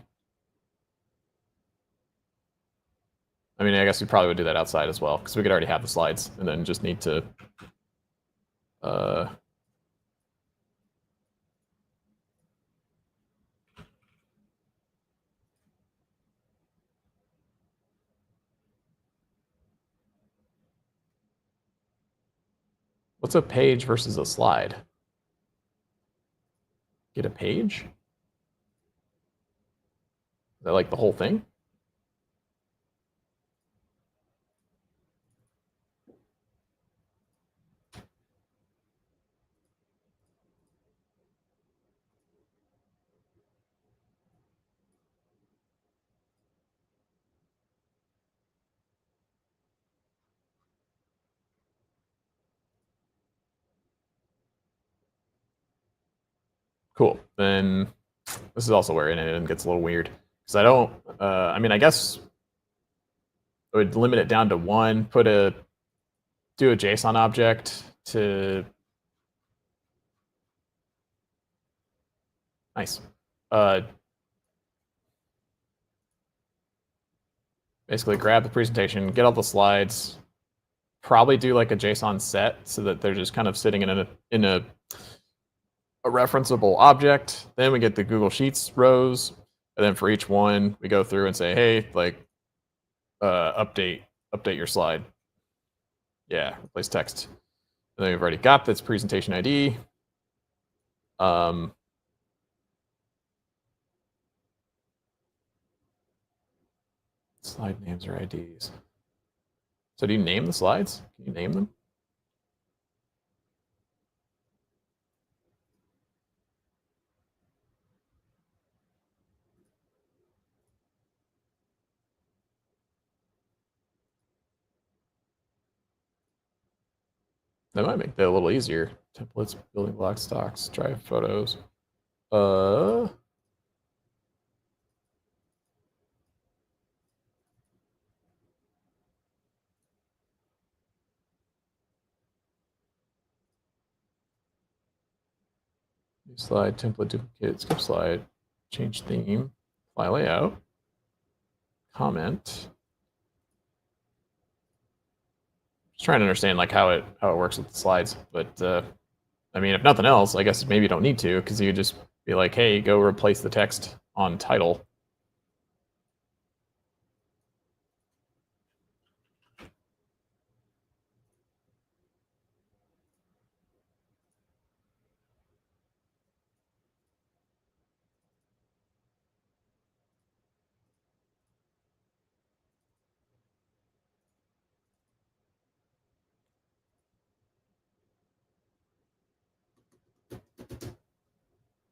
I mean, I guess we probably would do that outside as well because we could already have the slides and then just need to what's a page versus a slide? Get a page? Is that like the whole thing? Cool. Then this is also where init gets a little weird because I don't. I mean, I guess I would limit it down to one. Do a JSON object to nice. Basically, grab the presentation, get all the slides. Probably do like a JSON set so that they're just kind of sitting in a referenceable object. Then we get the Google Sheets rows, and then for each one, we go through and say, hey, like, update your slide. Yeah, replace text. And then we've already got this presentation ID. Slide names or IDs. So do you name the slides? Can you name them? That might make that a little easier. Templates, building blocks, stocks, drive photos. New slide, template, duplicate, skip slide, change theme, file layout, comment. Just trying to understand like how it works with the slides, but I mean, if nothing else, I guess maybe you don't need to because you just be like, hey, go replace the text on title.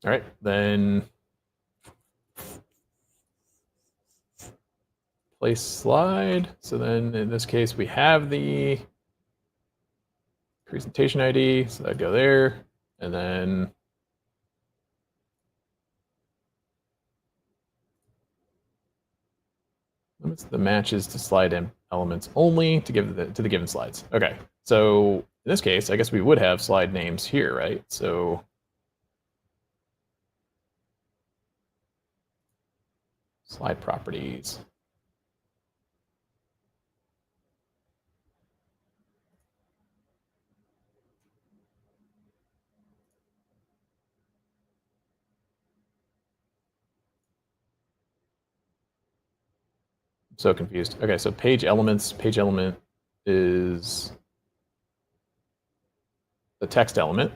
All right, then place slide. So then in this case, we have the presentation ID. So that'd go there. And then limits the matches to slide elements only to give to the given slides. Okay, so in this case, I guess we would have slide names here, right? So slide properties. I'm so confused. Okay, so page elements, page element is the text element.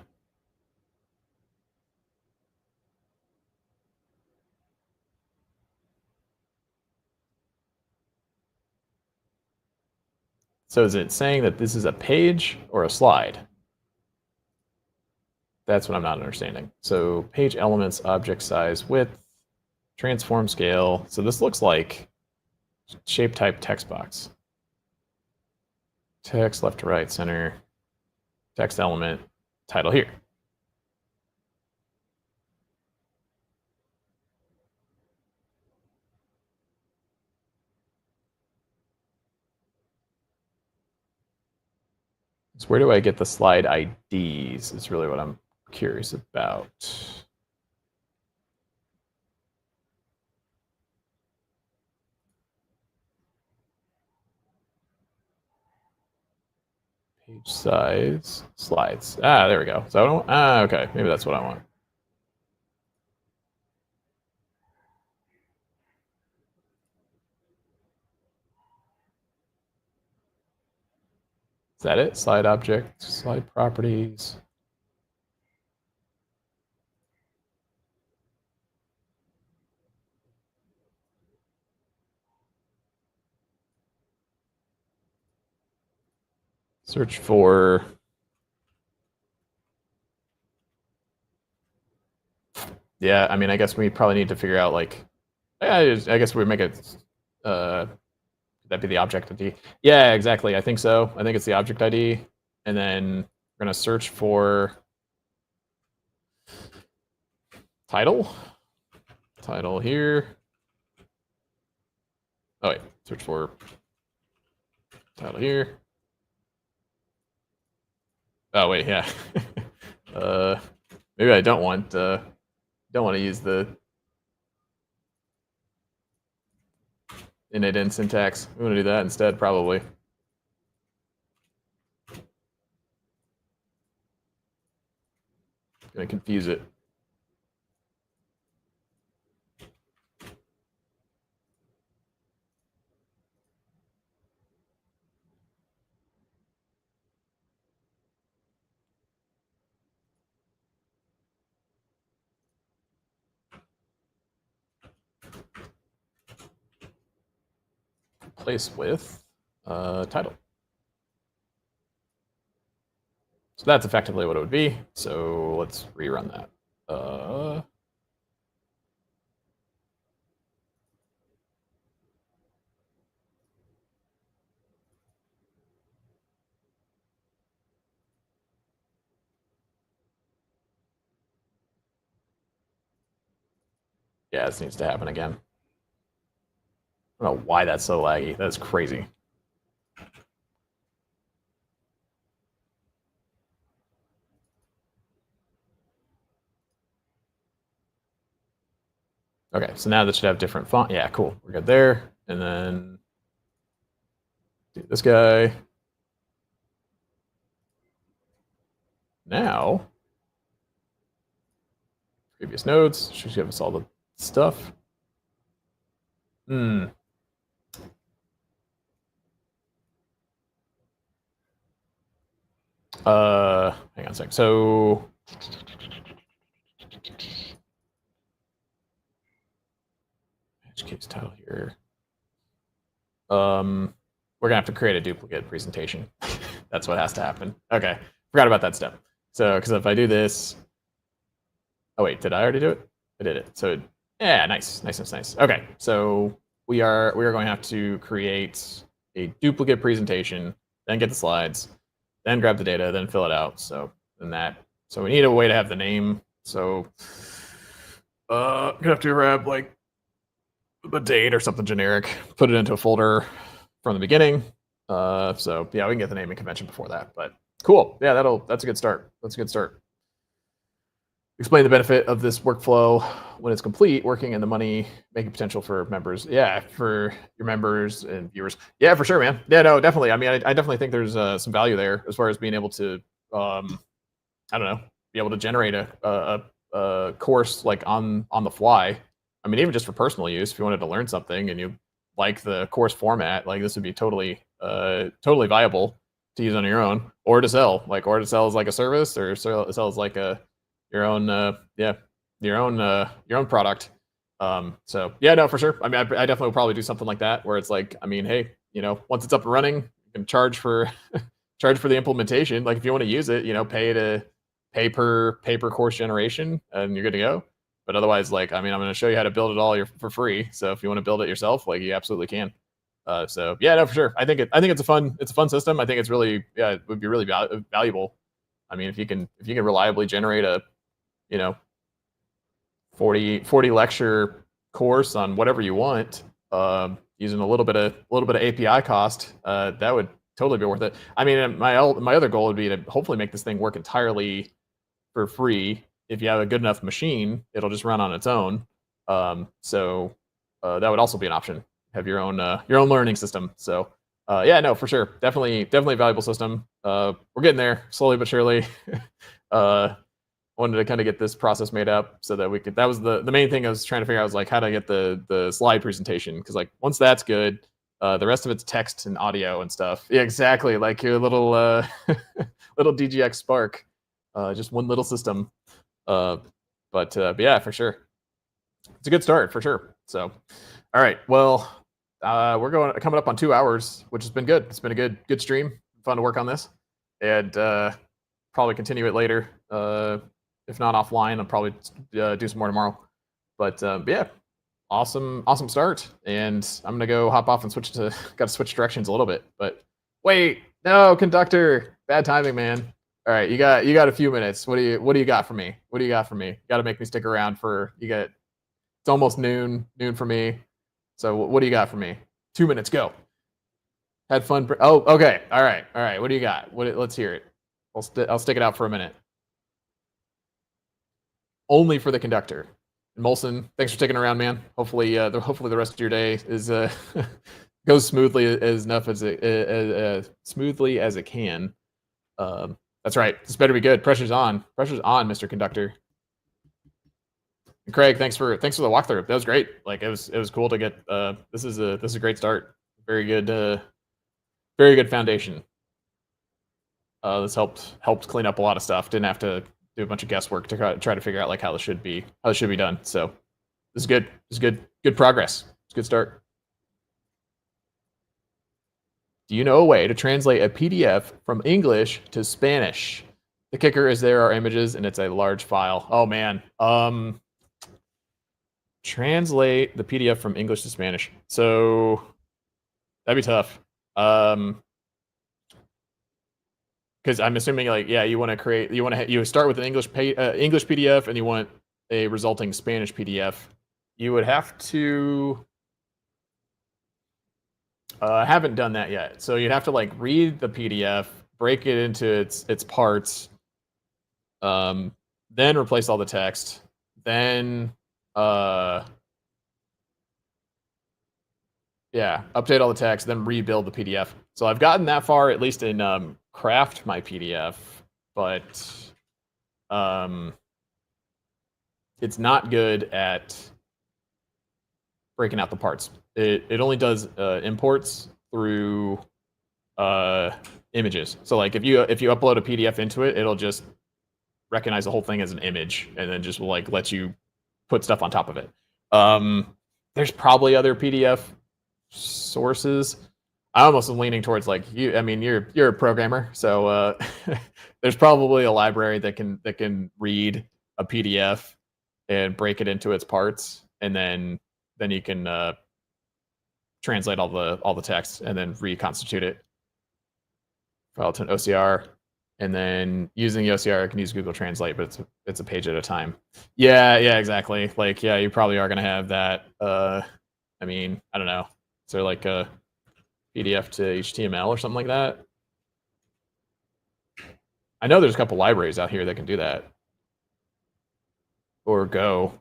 So is it saying that this is a page or a slide? That's what I'm not understanding. So page elements, object size, width, transform scale. So this looks like shape type text box. Text left to right, center, text element, title here. So where do I get the slide IDs is really what I'm curious about. Page size, slides. Ah, there we go. So I don't, okay, maybe that's what I want. Is that it? Slide object, slide properties. Search for yeah, I mean, I guess we probably need to figure out like, I guess we make it, that'd be the object ID. Yeah, exactly. I think so. I think it's the object ID. And then we're going to search for title. Title here. Oh, wait. Search for title here. Oh, wait. Yeah. Maybe I don't want to use the init and syntax. We want to do that instead, probably. Gonna confuse it. Replace with title. So that's effectively what it would be. So let's rerun that. Yeah, this needs to happen again. I don't know why that's so laggy. That's crazy. Okay, so now this should have different font. Yeah, cool. We're good there. And then do this guy. Now, previous nodes should give us all the stuff. Hang on a sec. So edge case title here. We're gonna have to create a duplicate presentation. That's what has to happen. Okay, forgot about that step. So, because if I do this, Oh wait, did I already do it? I did it. So yeah, nice. Okay, so we are going to have to create a duplicate presentation, then get the slides, then grab the data, then fill it out. So so we need a way to have the name. So gonna have to grab like the date or something generic, put it into a folder from the beginning. So yeah, we can get the naming convention before that. But cool. Yeah, that's a good start. That's a good start. Explain the benefit of this workflow when it's complete, working and the money making potential for members. Yeah, for your members and viewers. Yeah, for sure, man. Yeah, no, definitely. I mean, I definitely think there's some value there as far as being able to, I don't know, be able to generate a course like on the fly. I mean, even just for personal use, if you wanted to learn something and you like the course format, like this would be totally viable to use on your own, or to sell, or to sell as like a service, or sell as like your own your own product. So yeah, no, for sure. I mean, I definitely will probably do something like that where it's like, I mean, hey, once it's up and running, you can charge for charge for the implementation. Like if you want to use it, pay per course generation, and you're good to go. But otherwise, like, I mean, I'm going to show you how to build it all for free. So if you want to build it yourself, like, you absolutely can. So yeah, no, for sure. I think it's a fun system. I think it's really, yeah, it would be really valuable. I mean, if you can reliably generate a, you know 40 lecture course on whatever you want, using a little bit of API cost, that would totally be worth it. I mean, my other goal would be to hopefully make this thing work entirely for free. If you have a good enough machine, it'll just run on its own. So that would also be an option. Have your own learning system. So yeah, no, for sure, definitely a valuable system. We're getting there slowly but surely. Wanted to kind of get this process made up so that we could. That was the main thing I was trying to figure out, was like how to get the slide presentation, because like once that's good, the rest of it's text and audio and stuff. Yeah, exactly. Like your little little DGX Spark, just one little system. But yeah, for sure, it's a good start for sure. So, all right, well, we're coming up on 2 hours, which has been good. It's been a good stream. Fun to work on this, and probably continue it later. If not offline, I'll probably do some more tomorrow. But yeah, awesome start. And I'm gonna go hop off and got to switch directions a little bit. But wait, no, conductor, bad timing, man. All right, you got a few minutes. What do you got for me? What do you got for me? Got to make me stick around for you. It's almost noon for me. So what do you got for me? 2 minutes, go. Had fun. Oh, okay. All right. What do you got? Let's hear it. I'll stick it out for a minute. Only for the conductor. And Molson, thanks for sticking around, man. Hopefully the rest of your day is goes smoothly as smoothly as it can. That's right. This better be good. Pressure's on, Mr. Conductor. And Craig, thanks for the walkthrough. That was great. Like it was cool to get. This is a great start. Very good foundation. This helped clean up a lot of stuff. Didn't have to do a bunch of guesswork to try to figure out like how this should be done. So this is good. This is good progress. It's a good start. Do you know a way to translate a PDF from English to Spanish? The kicker is there are images and it's a large file. Oh man. Translate the PDF from English to Spanish. So that'd be tough. Because I'm assuming, like, yeah, you start with an English PDF and you want a resulting Spanish PDF. You would have to. Haven't done that yet, so you'd have to like read the PDF, break it into its parts, then replace all the text, then yeah, update all the text, then rebuild the PDF. So I've gotten that far, at least in craft my PDF, but it's not good at breaking out the parts. It only does imports through images. So like if you upload a PDF into it, it'll just recognize the whole thing as an image and then just like let you put stuff on top of it. There's probably other PDF sources. I almost am leaning towards like you. I mean, you're a programmer, so there's probably a library that can read a PDF and break it into its parts, and then you can translate all the text and then reconstitute it, file to an OCR, and then using the OCR, I can use Google Translate, but it's a page at a time. Yeah, exactly. Like, yeah, you probably are gonna have that. I mean, I don't know. Is there like a PDF to HTML or something like that? I know there's a couple libraries out here that can do that. Or Go.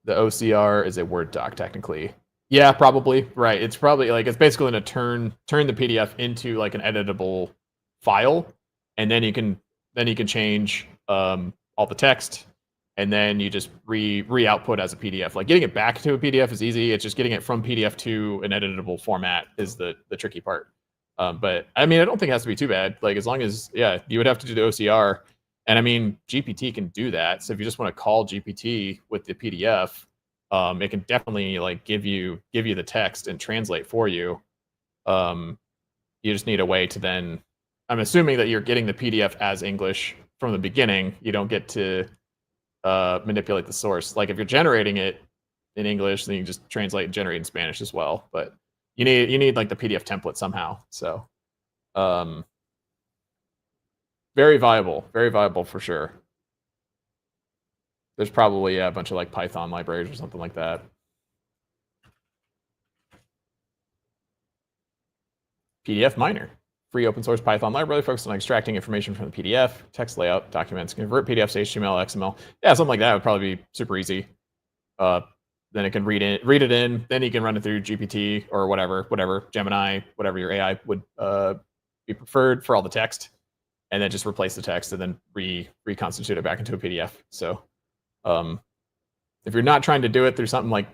The OCR is a Word doc, technically. Yeah, probably. Right. It's probably like it's basically going to turn the PDF into like an editable file, and then you can change all the text, and then you just re output as a PDF. Like getting it back to a PDF is easy. It's just getting it from PDF to an editable format is the tricky part. But I mean, I don't think it has to be too bad. Like as long as you would have to do the OCR, and I mean GPT can do that. So if you just want to call GPT with the PDF, it can definitely like give you the text and translate for you. You just need a way to then. I'm assuming that you're getting the PDF as English from the beginning. You don't get to manipulate the source. Like if you're generating it in English, then you can just translate and generate in Spanish as well. But you need like the PDF template somehow. So very viable for sure. There's probably a bunch of like Python libraries or something like that. PDF Miner, free open source Python library focused on extracting information from the PDF, text layout, documents, convert PDFs to HTML, XML. Yeah, something like that would probably be super easy. Then it can read it in, then you can run it through GPT or whatever, Gemini, whatever your AI would be preferred for all the text, and then just replace the text and then reconstitute it back into a PDF. So if you're not trying to do it through something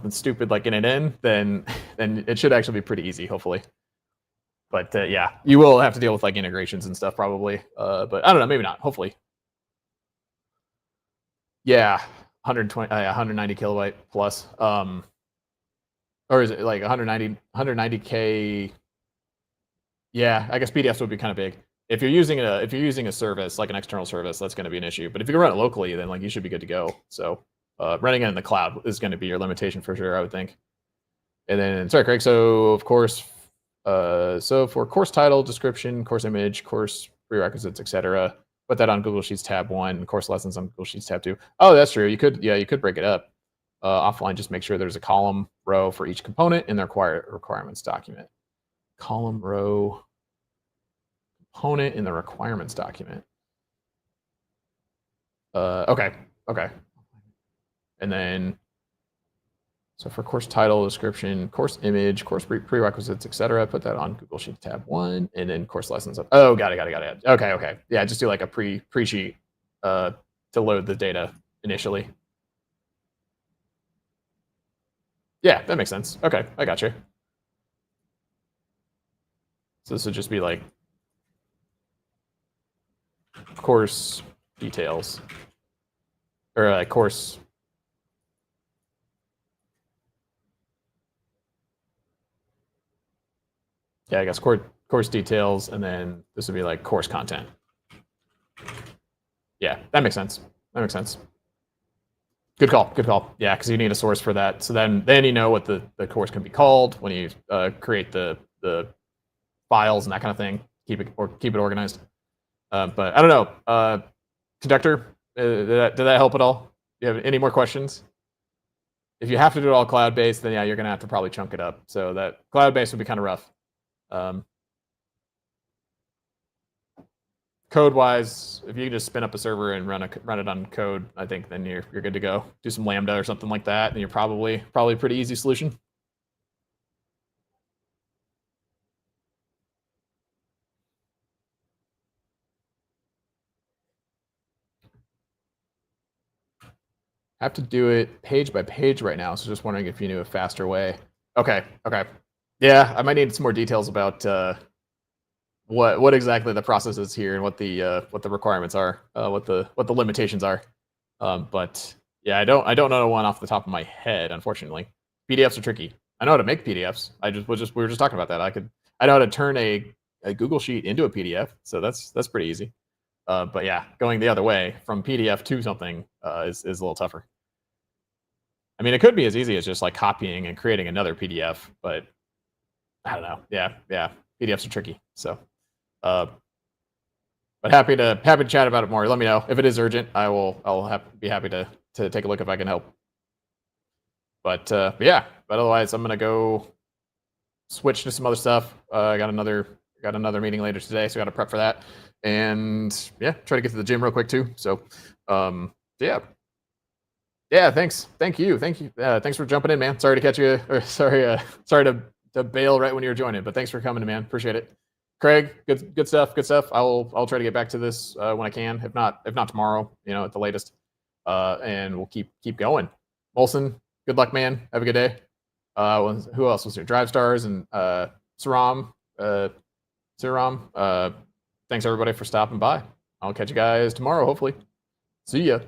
stupid like init, then it should actually be pretty easy, hopefully. But yeah, you will have to deal with like integrations and stuff probably. But I don't know, maybe not. Hopefully. Yeah, 190 kilobyte plus. Or is it like 190K? Yeah, I guess PDFs would be kind of big. If you're using a service like an external service, that's going to be an issue. But if you can run it locally, then like you should be good to go. So running it in the cloud is going to be your limitation for sure, I would think. And then, sorry, Craig. So of course, so for course title, description, course image, course prerequisites, etc., put that on Google Sheets tab 1, course lessons on Google Sheets tab 2. Oh, that's true. You could break it up offline. Just make sure there's a column row for each component in the requirements document. Column row component in the requirements document. Okay. And then, so for course title, description, course image, course prerequisites, etc., put that on Google Sheets tab 1, and then course lessons. Oh, got it. Okay. Yeah, just do like a pre-sheet to load the data initially. Yeah, that makes sense. Okay, I got you. So this would just be like course details, or like course. Yeah, I guess course details, and then this would be like course content. Yeah, that makes sense. Good call. Yeah, because you need a source for that. So then you know what the course can be called when you create the files and that kind of thing. Keep it organized. But I don't know, Conductor. Did that help at all? Do you have any more questions? If you have to do it all cloud-based, then yeah, you're gonna have to probably chunk it up. So that cloud-based would be kind of rough. Code-wise, if you just spin up a server and run it on code, I think then you're good to go. Do some Lambda or something like that, and you're probably a pretty easy solution. I have to do it page by page right now, so just wondering if you knew a faster way. Okay. Yeah, I might need some more details about what exactly the process is here and what the requirements are, what the limitations are. But yeah, I don't know one off the top of my head, unfortunately. PDFs are tricky. I know how to make PDFs. We were just talking about that. I know how to turn a Google Sheet into a PDF, so that's pretty easy. But yeah, going the other way from PDF to something is a little tougher. I mean, it could be as easy as just like copying and creating another PDF, but I don't know. Yeah, PDFs are tricky. So, uh, but happy to chat about it more. Let me know if it is urgent. I'll be happy to take a look if I can help. But yeah, but otherwise, I'm gonna go switch to some other stuff. I got another meeting later today, so I got to prep for that. And yeah, try to get to the gym real quick too. So, yeah, thanks, thank you. Thanks for jumping in, man. Sorry to catch you. Or sorry to bail right when you were joining, but thanks for coming, man. Appreciate it. Craig, good stuff. I'll try to get back to this when I can. If not tomorrow, at the latest. And we'll keep going. Molson, good luck, man. Have a good day. Who else was here? Drive Stars and Saram. Thanks everybody for stopping by. I'll catch you guys tomorrow, hopefully. See ya.